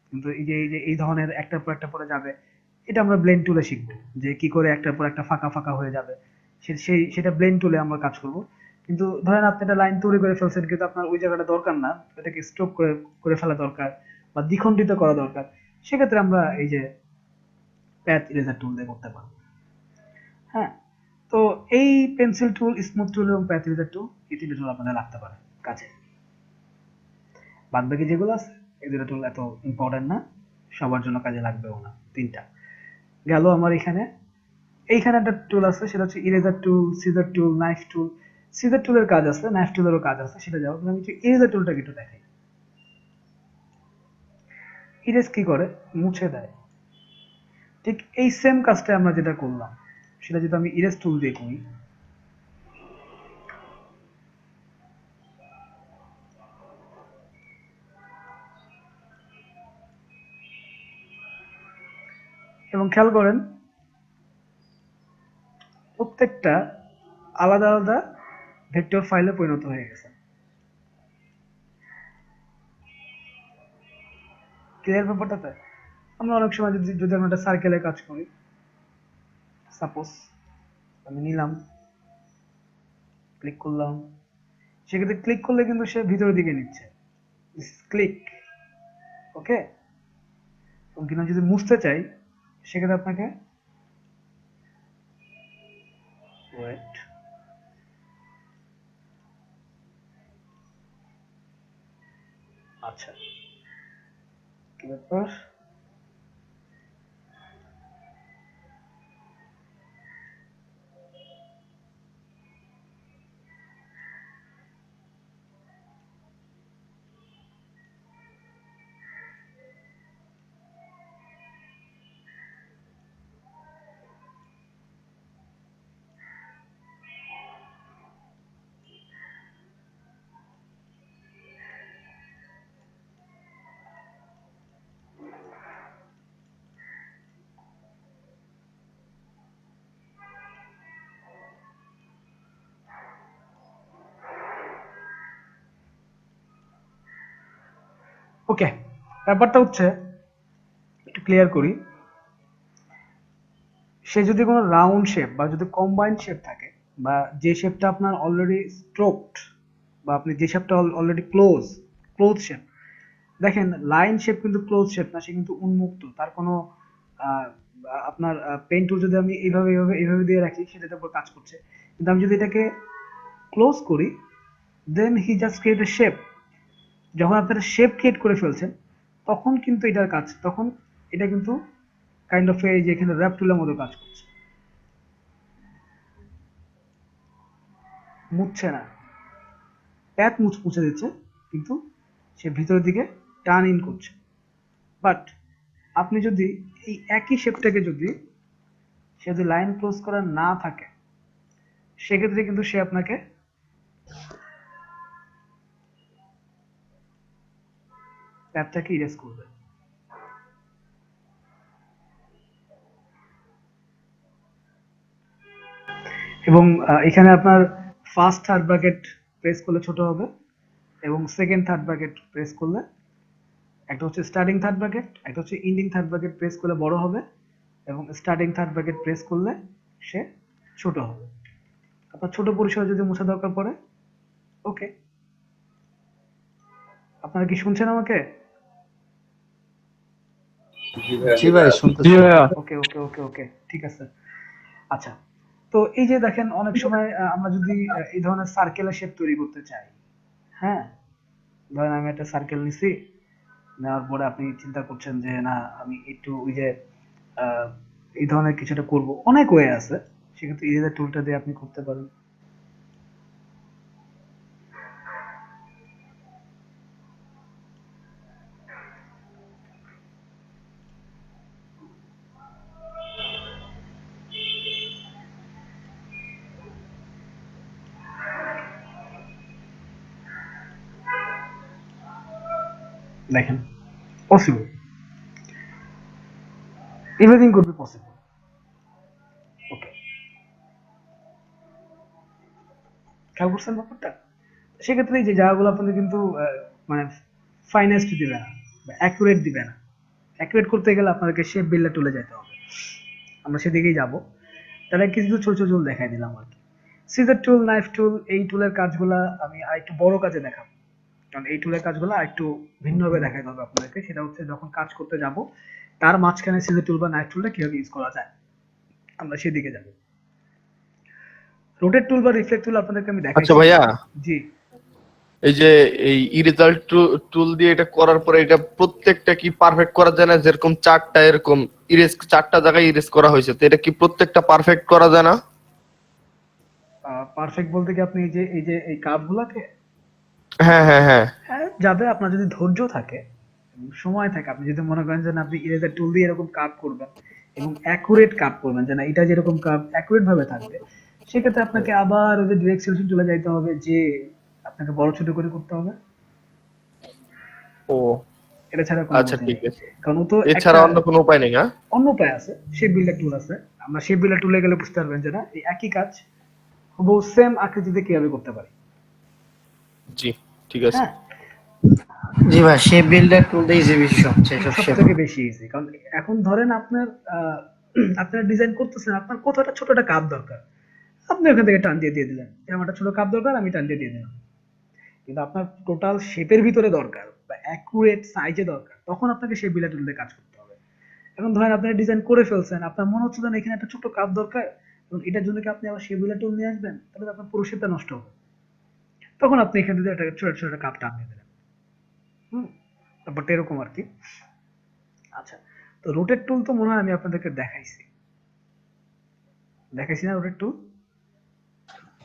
কিন্তু এই যে এই ধরনের একটার পর একটা পরে যাবে, এটা আমরা ব্লেন্ড টুলে শিখবো, যে কি করে একটার পর একটা ফাঁকা ফাঁকা হয়ে যাবে। সেটা ব্লেন্ড টুলে আমরা কাজ করব। কিন্তু ধরেন আপনি একটা লাইন তৈরি করে ফেলছেন, কিন্তু আপনার ওই জায়গাটা দরকার না, এটাকে স্টপ করে করে ফেলা দরকার বা দ্বিখণ্ডিত করা দরকার। সেক্ষেত্রে আমরা এই যে প্যাথ ইরেজার টুল দিয়ে করতে পারবো। হ্যাঁ, তো এই পেন্সিল টুল, স্মুথ টুল এবং প্যাথ ইরেজার টুল, এই তিনটে টুল আপনাদের লাগতে পারে কাজে। বাদ বাকি যেগুলো আছে এই দুটো টুল এত ইম্পর্টেন্ট না, সবার জন্য কাজে লাগবেও না। তিনটা গেল আমার এখানে। এইখানে একটা টুল আছে, সেটা হচ্ছে ইরেজার টুল, সিজার টুল, নাইফ টুল। সিজার টুলের কাজ আছে, নাইফ টুলেরও কাজ আছে, সেটা যাও। আমি একটু ইরেজার টুলটাকে একটু দেখাই। ইরেজ কি করে? মুছে দেয়। ঠিক এই সেম কাজটা আমরা যেটা করলাম, সেটা যদি আমি ইরেজ টুল দিয়ে করি, এবং খেয়াল করেন প্রত্যেকটা আলাদা আলাদা ভেক্টর ফাইলে পরিণত হয়ে গেছে। ক্লিয়ার ব্যাপারটাতে? আমরা অনেক সময় যদি যদি আমরা একটা সার্কেলে কাজ করি, সাপোজ আমি নিলাম, ক্লিক করলাম, সেক্ষেত্রে ক্লিক করলে কিন্তু সে ভিতরের দিকে নিচ্ছে, ক্লিক। ওকে, কিন্তু যদি মুছতে চাই, সেক্ষেত্রে আপনাকে ওয়েট, আচ্ছা কি ব্যাপার, ওকে, ব্যাপারটা হচ্ছে একটু ক্লিয়ার করি। সে যদি কোনো রাউন্ড শেপ বা যদি কম্বাইন্ড শেপ থাকে, বা যে শেপটা আপনার অলরেডি স্ট্রোকড, বা আপনি যে শেপটা অলরেডি ক্লোজ শেপ, দেখেন লাইন শেপ কিন্তু ক্লোজ শেপ না, সে কিন্তু উন্মুক্ত, তার কোনো আহ, আপনার পেন টুল যদি আমি এইভাবে দিয়ে রাখি সেটাতে উপর কাজ করছে, কিন্তু আমি যদি এটাকে ক্লোজ করি, then he just create a shape. যখন আপনারা শেপ ক্রিয়েট করে ফেলছেন, তখন কিন্তু এটার কাজ, তখন এটা কিন্তু কাইন্ড অফ এই যে এখানে র্যাপ টুলের মতো কাজ করছে, মুছছে না, প্যাচ মুছে দিচ্ছে, কিন্তু সে ভিতরের দিকে টার্ন ইন করছে। বাট আপনি যদি এই একই শেপটাকে যদি সে যদি লাইন ক্লোজ করা না থাকে, সেক্ষেত্রে কিন্তু সে আপনাকে প্যাচটাকে ইরেজ করবে। এবং এখানে আপনার ফার্স্ট থার্ড ব্র্যাকেট প্রেস করলে ছোট হবে, এবং সেকেন্ড থার্ড ব্র্যাকেট প্রেস করলে, একটা হচ্ছে স্টার্টিং থার্ড ব্র্যাকেট, একটা হচ্ছে এন্ডিং থার্ড ব্র্যাকেট প্রেস করলে বড় হবে, এবং স্টার্টিং থার্ড ব্র্যাকেট প্রেস করলে সে ছোট হবে। আপনার ছোট পরিসরে যদি মোছা দরকার পড়ে, ওকে। আপনারা কি শুনছেন আমাকে? জি ভাই জি ভাইয়া। ওকে ওকে ওকে ওকে, ঠিক আছে। আচ্ছা, তো এই যে দেখেন অনেক সময় আমরা যদি এই ধরনের সার্কেলের শেপ তৈরি করতে চাই, হ্যাঁ, ধরেন আমি একটা সার্কেল নিছি, নেওয়ার পরে আপনি চিন্তা করছেন যে না আমি একটু ওই যে আহ, এই ধরনের কিছুটা করব, অনেক ওয়ে আছে, সেক্ষেত্রে ইরেজার টুলটা দিয়ে আপনি করতে পারেন। দেখেন, possible, everything could be possible. Okay, খেয়াল করছেন ব্যাপারটা? সেক্ষেত্রে এই যে জায়গাগুলো আপনাদের কিন্তু মানে ফাইনেস্ট দিবে না, বা অ্যাকুরেট দিবে না। অ্যাকুরেট করতে গেলে আপনাদেরকে শেপ বিল্ডার টুলে যেতে হবে, আমরা সেদিকেই যাব। তাহলে কিছু ছোট ছোট টুল দেখাই দিলাম আর কি। সিজার টুল, নাইফ টুল, এই টুলের কাজগুলা আমি আরেকটু বড় কাজে দেখাবো, কারণ এই টুলের কাজগুলো আরেকটু ভিন্নভাবে দেখাইতে হবে আপনাদেরকে। সেটা হচ্ছে যখন কাজ করতে যাব, তার মাঝখানে সিজার টুল বা নাইফ টুলটা কিভাবে ইউজ করা যায়, আমরা সেদিকে যাব। রোটেট টুল বা রিফ্লেক্ট টুল আপনাদেরকে আমি আচ্ছা দেখাইছি। ভাইয়া, জি, এই যে এই ইরেজার টুল দিয়ে এটা করার পরে এটা প্রত্যেকটা কি পারফেক্ট করা যায় না? যেরকম চারটা এরকম ইরেজ, চারটা জায়গায় ইরেজ করা হয়েছে, তো এটা কি প্রত্যেকটা পারফেক্ট করা যায় না? পারফেক্ট বলতে কি আপনি এই কার্ভগুলোকে, হ্যাঁ হ্যাঁ হ্যাঁ। হ্যাঁ যাবে, আপনার যদি ধৈর্য থাকে এবং সময় থাকে, আপনি যদি মনে করেন যে না, আপনি ইরেজার টুল দিয়ে এরকম কার্ভ করবেন এবং অ্যাকুরেট কার্ভ করবেন, যে না এটা যেরকম কার্ভ অ্যাকুরেট ভাবে থাকবে, সেক্ষেত্রে আপনাকে আবার ওই যে ডিরেক্ট সলিউশন চলে যাইতে হবে, যে আপনাকে বড় ছোট করে করতে হবে। ও এটা ছাড়া কোনো আচ্ছা, গতি ঠিক নেই, আছে। কারণ ও তো এছাড়া একটা অন্য কোনো উপায় নেই? হ্যাঁ, অন্য উপায় আছে, শেপ বিল্ডার টুল আছে। আমরা শেপ বিল্ডার টুলে গেলে বুঝতে পারবেন যে না এই একই কাজ হুবহু সেম আকৃতিতে কিভাবে করতে পারি। জি, ঠিক আছে। হ্যাঁ, জি ভাই, শেপ বিল্ডার টুল দিয়ে ইজি বেশি সবচেয়ে সব সব শেপ। থেকে বেশি ইজি, কারণ এখন ধরেন আপনার আপনারা ডিজাইন করতেছেন, আপনার কোথাও একটা ছোট একটা কাপ দরকার, আপনি ওখান থেকে টান দিয়ে দিয়ে দিলেন যে আমার একটা ছোট কাপ দরকার, আমি টান দিয়ে দিয়ে দিলাম। কিন্তু আপনার টোটাল শেপের ভিতরে দরকার বা অ্যাকুরেট সাইজে দরকার, তখন আপনাকে শেপ বিল্ডার টুল দিয়ে কাজ করতে হবে। এখন ধরেন আপনি ডিজাইন করে ফেলছেন, আপনার মনে হচ্ছে না এখানে একটা ছোট কাপ দরকার, এবং এটার জন্য কি আপনি আবার শেপ বিল্ডার টুল নিয়ে আসবেন, তাহলে তো আপনার পুরো শেপটা নষ্ট হবে। তখন আপনি এখান থেকে একটা ছোট ছোট কাপ টান দিয়ে দিলেন। হুম, ব্যাপারটা এরকম আর কি। আচ্ছা, তো রোটেট টুল তো মনে হয় আমি আপনাদেরকে দেখাইছি, দেখাইছি না রোটেট টুল?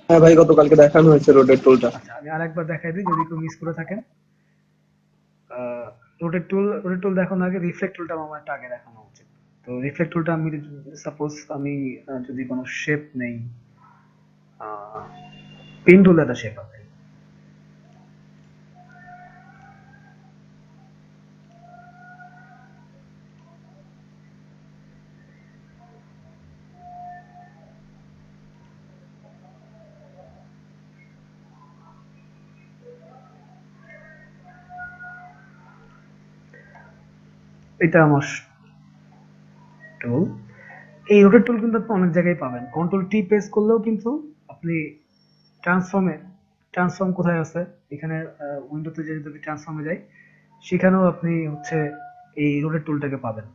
হ্যাঁ ভাই, গতকালকে দেখানো হয়েছে রোডের টুলটা। আচ্ছা, আমি আরেকবার দেখাই দিই যদি কেউ মিস করে থাকেন। রোটেট টুল দেখানোর আগে রিফ্লেক্ট টুলটা আমার একটা আগে দেখানো উচিত। তো রিফ্লেক্ট টুলটা আমি সাপোজ আমি যদি কোনো শেপ নেই, পেন টুল একটা শেপ আছে, এটা আমার টুল। এই রোটেট টুল কিন্তু আপনি অনেক জায়গায় পাবেন। কন্ট্রোল টি প্রেস করলেও কিন্তু আপনি ট্রান্সফর্ম কোথায় আছে এখানে উইন্ডোতে যদি ট্রান্সফর্মে যাই সেখানেও আপনি হচ্ছে এই রোটেট টুলটাকে পাবেন।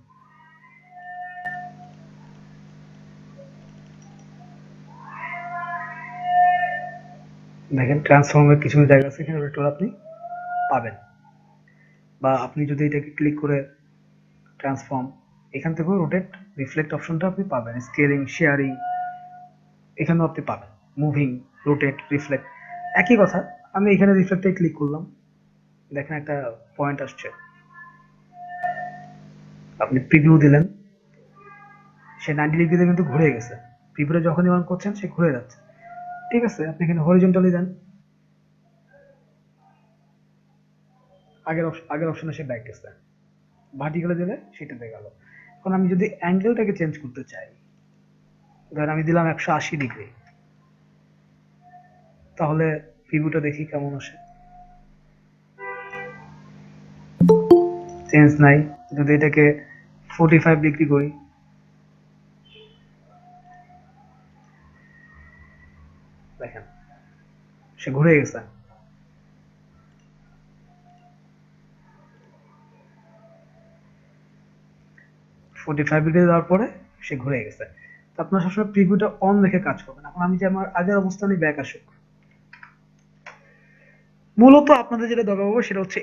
দেখেন ট্রান্সফর্মের কিছু জায়গা আছে এখানে রোটেট টুল আপনি পাবেন, বা আপনি যদি এটাকে ক্লিক করে ট্রান্সফর্ম এখান থেকেও রোটেট রিফ্লেক্ট অপশনটা আপনি পাবেন। স্কেলিং, শেয়ারিং এখানেও আপনি পাবেন। মুভিং, রোটেট, রিফ্লেক্ট একই কথা। আমি এখানে রিফ্লেক্টে ক্লিক করলাম, দেখেন একটা পয়েন্ট আসছে, আপনি প্রিভিউ দিলেন, সে 90 ডিগ্রিতে কিন্তু ঘুরে গেছে। প্রিভিউতে যখনই অন করছেন সে ঘুরে যাচ্ছে, ঠিক আছে। আপনি এখানে হরিজন্টালি দেন, আগের অপশনে সে ব্যাক গেছে। ভার্টিক্যালে দিলে সেটাতে গেল। এখন আমি যদি অ্যাঙ্গেলটাকে চেঞ্জ করতে চাই, ধরেন আমি দিলাম 180 ডিগ্রি, তাহলে প্রিভিউটা দেখি কেমন আসে। চেঞ্জ নাই। যদি এটাকে 45 ডিগ্রি করি, দেখেন সে ঘুরে গেছে। দেওয়ার পরে সে ঘুরে গেছে। তো আপনার সবসময় প্রিভিউটা অন রেখে কাজ করবেন। এখন আমি যে আমার আগের অবস্থানে ব্যাক আসুক, মূলত আপনাদের যেটা দরকার হবে সেটা হচ্ছে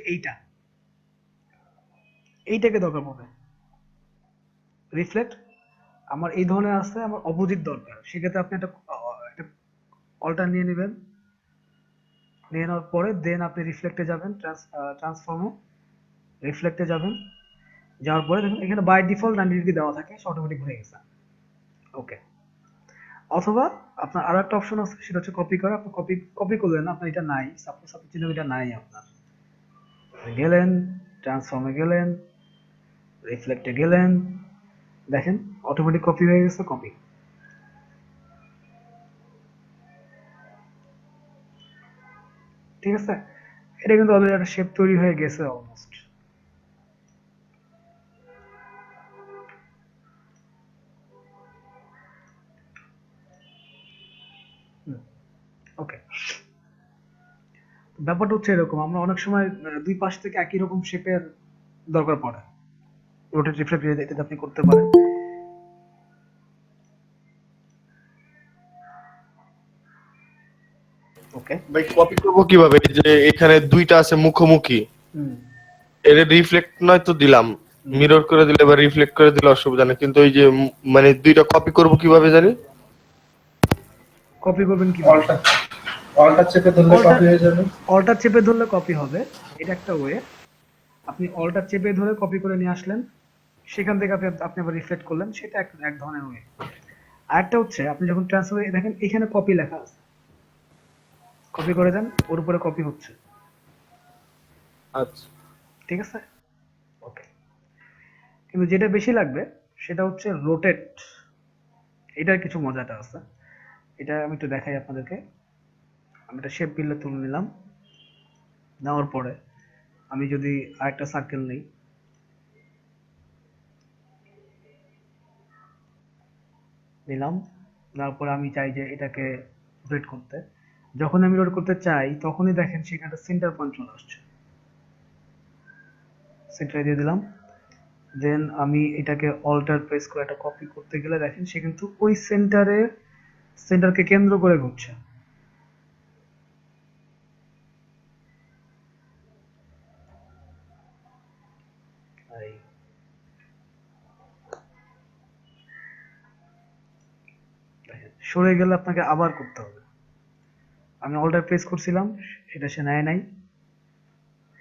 এইটাকে দরকার হবে। রিফ্লেক্ট আমার এই ধরনের আছে, আমার অপোজিট দরকার, সেক্ষেত্রে আপনি একটা অল্টার নিয়ে নেবেন। নিয়ে নেওয়ার পরে দেন আপনি রিফ্লেক্টে যাবেন, ট্রান্সফর্মে রিফ্লেক্টে যাবেন। যাওয়ার পরে দেখুন এখানে বাই ডিফল্ট 90 ডিগ্রি দেওয়া থাকে, সে অটোমেটিক হয়ে গেছে। ওকে। অথবা আপনার আরো একটা অপশন আছে, সেটা হচ্ছে কপি করা। আপনি কপি করলেন, আপনার এটা নাই, সাপোজ আপনি চিহ্ন এটা নাই, আপনার গেলেন ট্রান্সফর্মে, গেলেন রিফ্লেক্টে, গেলেন, দেখেন অটোমেটিক কপি হয়ে গেছে। কপি, ঠিক আছে। এটা কিন্তু অলরেডি একটা শেপ তৈরি হয়ে গেছে অলমোস্ট। ওকে, ব্যাপারটা হচ্ছে এরকম, আমরা অনেক সময় দুই পাশ থেকে একই রকম শেপের দরকার পড়ে। রোটেট রিফ্লেক্ট এটাতে আপনি করতে পারেন। ওকে, ভাই কপি করব কিভাবে? এই যে এখানে দুইটা আছে মুখোমুখি, এর রিফ্লেক্ট নয় তো দিলাম, মিরর করে দিলে বা রিফ্লেক্ট করে দিলে অসুবিধা নেই, কিন্তু ওই যে মানে দুইটা কপি করব কিভাবে জানি? কপি করবেন কি? অল্টার চেপে ধরলে কপি হয়ে যাবে। অল্টার চেপে ধরলে কপি হবে, এটা একটা ওয়ে। আপনি অল্টার চেপে ধরে কপি করে নিয়ে আসলেন, সেখান থেকে আপনি আবার রিফ্লেক্ট করলেন, সেটা এক ধরনের ওয়ে। আরেকটা হচ্ছে আপনি যখন ট্রান্সফার দেখেন এখানে কপি লেখা আছে, কপি করে দেন, ওর উপরে কপি হচ্ছে। আচ্ছা, ঠিক আছে, ওকে। কিন্তু যেটা বেশি লাগবে সেটা হচ্ছে রোটেট। এটার কিছু মজাটা আছে, এটা আমি একটু দেখাই আপনাদেরকে। আমি একটা শেপ বিল্ডার তুলে নিলাম, নেওয়ার পরে আমি যদি আরেকটা সার্কেল নেই, নিলাম, তারপরে আমি চাই যে এটাকে রোটেট করতে। যখন আমি রোটেট করতে চাই তখনই দেখেন সেখানে সেন্টার পয়েন্ট চলে আসছে, সেন্টারে দিয়ে দিলাম। দেন আমি এটাকে অল্টার প্রেস করে একটা কপি করতে গেলে দেখেন সে কিন্তু ওই সেন্টারকে কেন্দ্র করে ঘুরছে। সরে গেলে আপনাকে আবার করতে হবে। আমি অল্টার প্রেস করছিলাম, এটা সে নেয় নাই,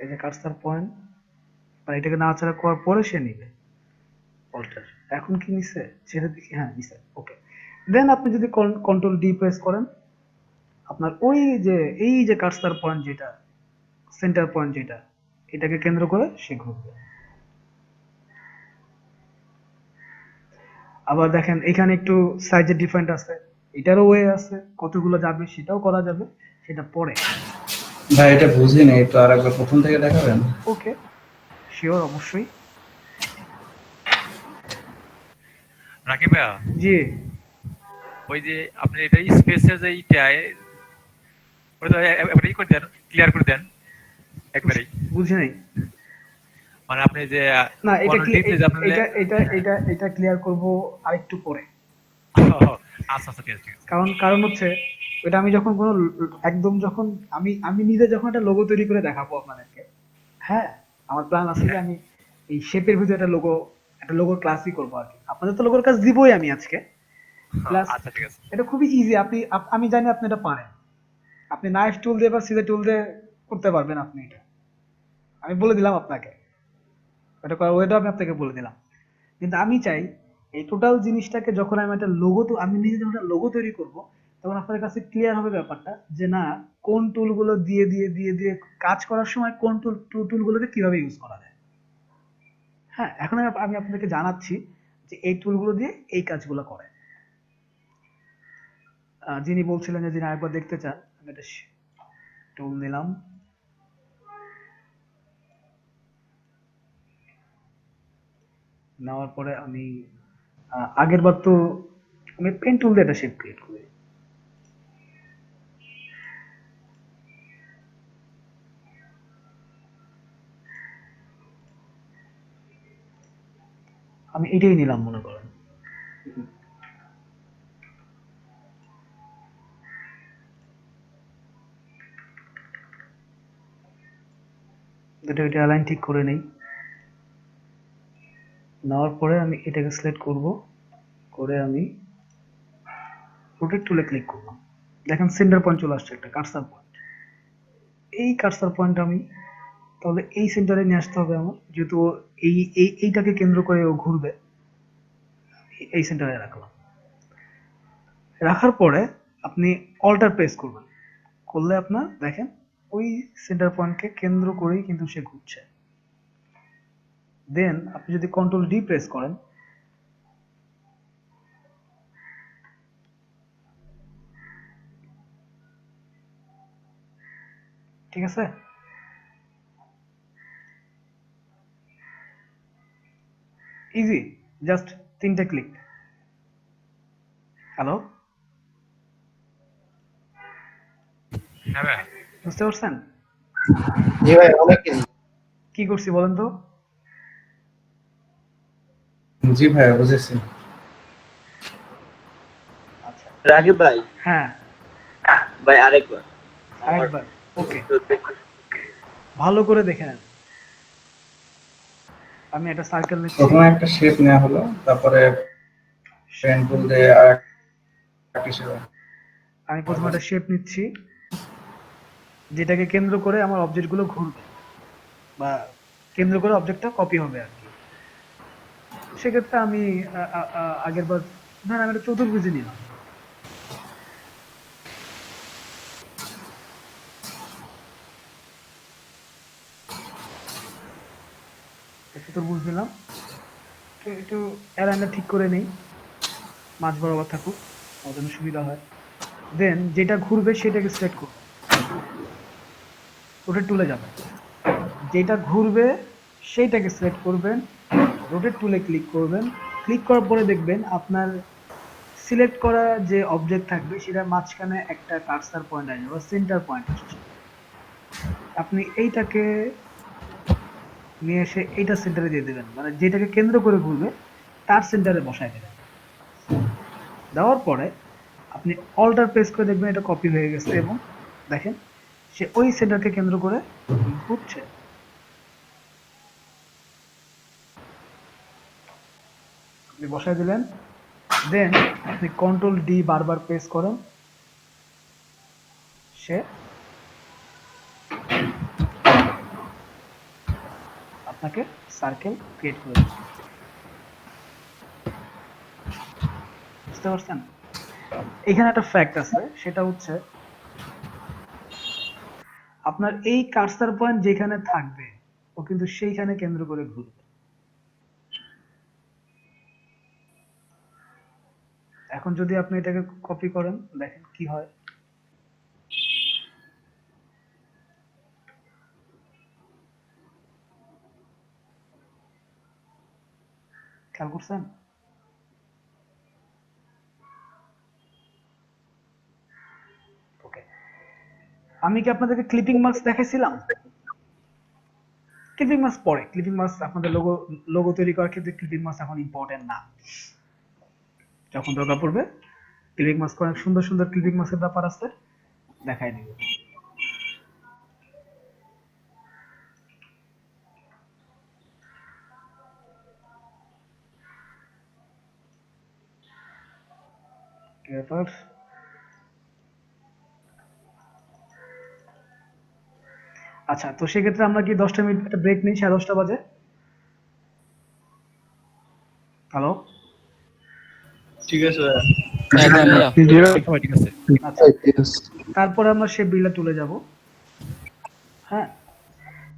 এই যে কার্সার পয়েন্ট, মানে এটাকে নাড়াচাড়া করার পরে সে নিবে অল্টার। এখন কি নিছে সেটা দেখি, হ্যাঁ নিছে, ওকে। দেন আপনি যদি কন্ট্রোল ডি প্রেস করেন, আপনার ওই যে এই যে কার্সার পয়েন্ট যেটা সেন্টার পয়েন্ট যেটা, এটাকে কেন্দ্র করে সে ঘুরবে। আবার দেখেন এখানে একটু সাইজের ডিফারেন্ট আছে, এটারও ওয়ে আছে, কতগুলো যাবে সেটাও করা যাবে, সেটা পরে। ভাই এটা বুঝিনি, একটু আরেকবার প্রথম থেকে দেখাবেন? ওকে, শিওর, অবশ্যই। রাকিব ভাইয়া, জি। ওই যে আপনি এটা স্পেসের যে ইটায় ওটা একবারে ই করে দেন, ক্লিয়ার করে দেন একবারেই। বুঝি নাই। মানে আপনি যে না, এটা কন্ট্রোল ডিতে যে আপনি হ্যাঁ। এটা ক্লিয়ার করব আরেকটু পরে। আচ্ছা আচ্ছা, ঠিক আছে ঠিক আছে। কারণ কারণ হচ্ছে এটা আমি যখন কোনো একদম যখন আমি নিজে যখন একটা লোগো তৈরি করে দেখাবো আপনাদেরকে, হ্যাঁ, আমার প্ল্যান আছে যে হ্যাঁ, আমি এই শেপের ভিতরে একটা লোগো ক্লাসই করবো আর কি। আপনাদের তো লোগোর কাজ দিবই আমি আজকে। প্লাস আচ্ছা ঠিক আছে। এটা খুবই ইজি, আমি জানি আপনি এটা পারেন। আপনি নাইফ টুল দিয়ে বা সিজার টুল দিয়ে করতে পারবেন আপনি এটা। আমি বলে দিলাম আপনাকে, এটা করার ওয়েটাও আমি আপনাকে বলে দিলাম। কিন্তু আমি চাই এই টোটাল জিনিসটাকে যখন আমি একটা আমি নিজে যখন একটা লোগো তৈরি করব, তখন আপনাদের কাছে ক্লিয়ার হবে ব্যাপারটা যে না, কোন টুলগুলো দিয়ে কাজ করার সময় কোন টুলগুলোকে কিভাবে ইউজ করা যায়। হ্যাঁ, এখন আমি আপনাদেরকে জানাচ্ছি যে এই টুলগুলো দিয়ে এই কাজগুলো করে। যিনি বলছিলেন যে যিনি আরেকবার দেখতে চান, আমি একটা টুল নিলাম। নেওয়ার পরে আমি আগের বার তো আমি পেন টুল দিয়ে একটা শেপ ক্রিয়েট করি। আমি এটাই নিলাম মনে করেন। এটা অ্যালাইন ঠিক করে নেই। নেওয়ার পরে আমি এটাকে সিলেক্ট করব, করে আমি রোটেট টুলে ক্লিক করলাম। দেখেন সেন্টার পয়েন্ট চলে আসছে, একটা কার্সার পয়েন্ট। এই কার্সার পয়েন্ট আমি তাহলে এই সেন্টারে নিয়ে আসতে হবে আমার, যেহেতু এইটাকে কেন্দ্র করে ও ঘুরবে। এই সেন্টারে রাখলাম। রাখার পরে আপনি অল্টার প্রেস করবেন, করলে আপনার দেখেন ওই সেন্টার পয়েন্টকে কেন্দ্র করেই কিন্তু সে ঘুরছে। দেন আপনি যদি কন্ট্রোল ডি প্রেস করেন, ঠিক আছে, ইজি, জাস্ট 3টে ক্লিক। হ্যালো, হ্যাঁ ভাইয়া। বুঝতে পারছেন জি ভাই, অনেক easy। কি করছি বলেন তো? জি ভাইয়া বুঝেছি। আচ্ছা, রাকিব ভাই, হ্যাঁ, ভাই আরেকবার আমার আরেকবার। ওকে, একটু ভালো করে দেখে নেন। আমি একটা সার্কেল নিচ্ছি। প্রথমে একটা শেপ নেওয়া হলো, তারপরে পেন টুল দিয়ে আর একটা shape। আমি প্রথমে একটা শেপ নিচ্ছি, যেটাকে কেন্দ্র করে আমার অবজেক্টগুলো ঘুরবে, বা কেন্দ্র করে অবজেক্টটা কপি হবে আর কি। সেক্ষেত্রে আমি আগের বার ধরেন আমি একটা চতুর্ভুজে নিলাম। একটা চতুর্ভুজ নিলাম, তো একটু অ্যালাইনটা ঠিক করে নেই, মাঝ বরাবর থাকুক, আমার জন্য সুবিধা হয়। দেন যেটা ঘুরবে সেটাকে সিলেক্ট করবেন, রোটেট টুলে যাবেন। যেটা ঘুরবে সেইটাকে সিলেক্ট করবেন, রোটেট টুলে ক্লিক করবেন। ক্লিক করার পরে দেখবেন আপনার সিলেক্ট করা যে অবজেক্ট থাকবে সেটার মাঝখানে একটা কার্সার পয়েন্ট আসবে বা সেন্টার পয়েন্ট আসছে। আপনি এইটাকে নিয়ে এসে এইটা সেন্টারে দিয়ে দেবেন, মানে যেটাকে কেন্দ্র করে ঘুরবে তার সেন্টারে বসায় দেবেন। দেওয়ার পরে আপনি অল্টার প্রেস করে দেখবেন এটা কপি হয়ে গেছে, এবং দেখেন সে ওই সেন্টারকে কেন্দ্র করে ঘুরছে। আপনি বসায় দিলেন। দেন আপনি কন্ট্রোল ডি বারবার প্রেস করেন, সে আপনাকে সার্কেল ক্রিয়েট করে দেবে। বুঝতে পারছেন? এখানে একটা ফ্যাক্ট আছে, সেটা হচ্ছে আপনার এই কার্সার পয়েন্ট যেখানে থাকবে ও কিন্তু সেইখানে কেন্দ্র করে ঘুরবে। এখন যদি আপনি এটাকে কপি করেন, দেখেন কি হয়। খেয়াল করছেন? আমি কি আপনাদেরকে ক্লিপিং মার্কস দেখাইছিলাম? ক্লিপিং মার্কস পরে, ক্লিপিং মার্কস আপনাদের লোগো তৈরি করার ক্ষেত্রে ক্লিপিং মার্কস এখন ইম্পর্টেন্ট না। যখন দরকার পড়বে ক্লিপিং মার্কস অনেক সুন্দর সুন্দর ক্লিপিং মার্কসের ব্যাপার আছে, দেখাই দিব। ব্যাপার আচ্ছা, তো সেক্ষেত্রে আমরা কি 10টা মিনিট একটা ব্রেক নিই, 10:30 বাজে। হ্যালো, ঠিক আছে হ্যাঁ দেন ভাইয়া। ঠিক আছে। আচ্ছা, তারপরে আমরা সেই বিলটা তুলে যাব। হ্যাঁ,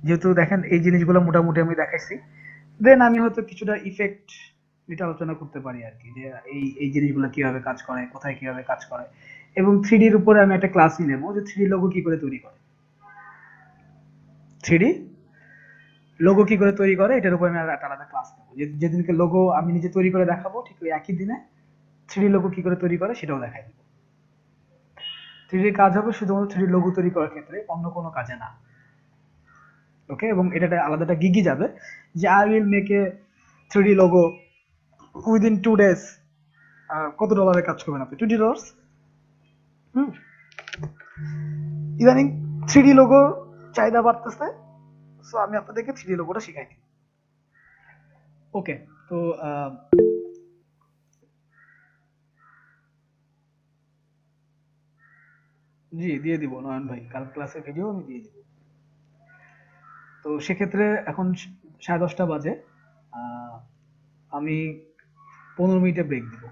যেহেতু দেখেন এই জিনিসগুলো মোটামুটি আমি দেখাইছি, দেন আমি হয়তো কিছুটা ইফেক্ট নিয়ে আলোচনা করতে পারি আর কি, যে এই জিনিসগুলো কিভাবে কাজ করে, কোথায় কিভাবে কাজ করে, এবং 3D এর উপরে আমি একটা ক্লাসই নেবো যে 3D লোগো কি করে তৈরি করে, 3D লোগো কি করে তৈরি করে এটার উপর আমি একটা আলাদা ক্লাস নেবো। যেদিনকে লোগো আমি নিজে তৈরি করে দেখাবো, ঠিক ওই একই দিনে 3D লোগো কি করে তৈরি করে সেটাও দেখাই দিব। 3D কাজ হবে শুধুমাত্র 3D লোগো তৈরি করার ক্ষেত্রে, অন্য কোনো কাজে না। ওকে, এবং এটা আলাদা একটা গিগি যাবে যে I will make a 3D logo within 2 days। কত ডলারের কাজ করবেন আপনি? $20। ইদানিং 3D লোগো চাহিদা বাড়তেছে, সো আমি আপনাদেরকে 3D লোগোটা শিখাই দিই। ওকে, তো জি দিয়ে দিব নয়ন ভাই, কাল ক্লাসের ভিডিও আমি দিয়ে দিব। তো সেক্ষেত্রে এখন 10:30 বাজে, আমি 15 মিনিটের ব্রেক দিব।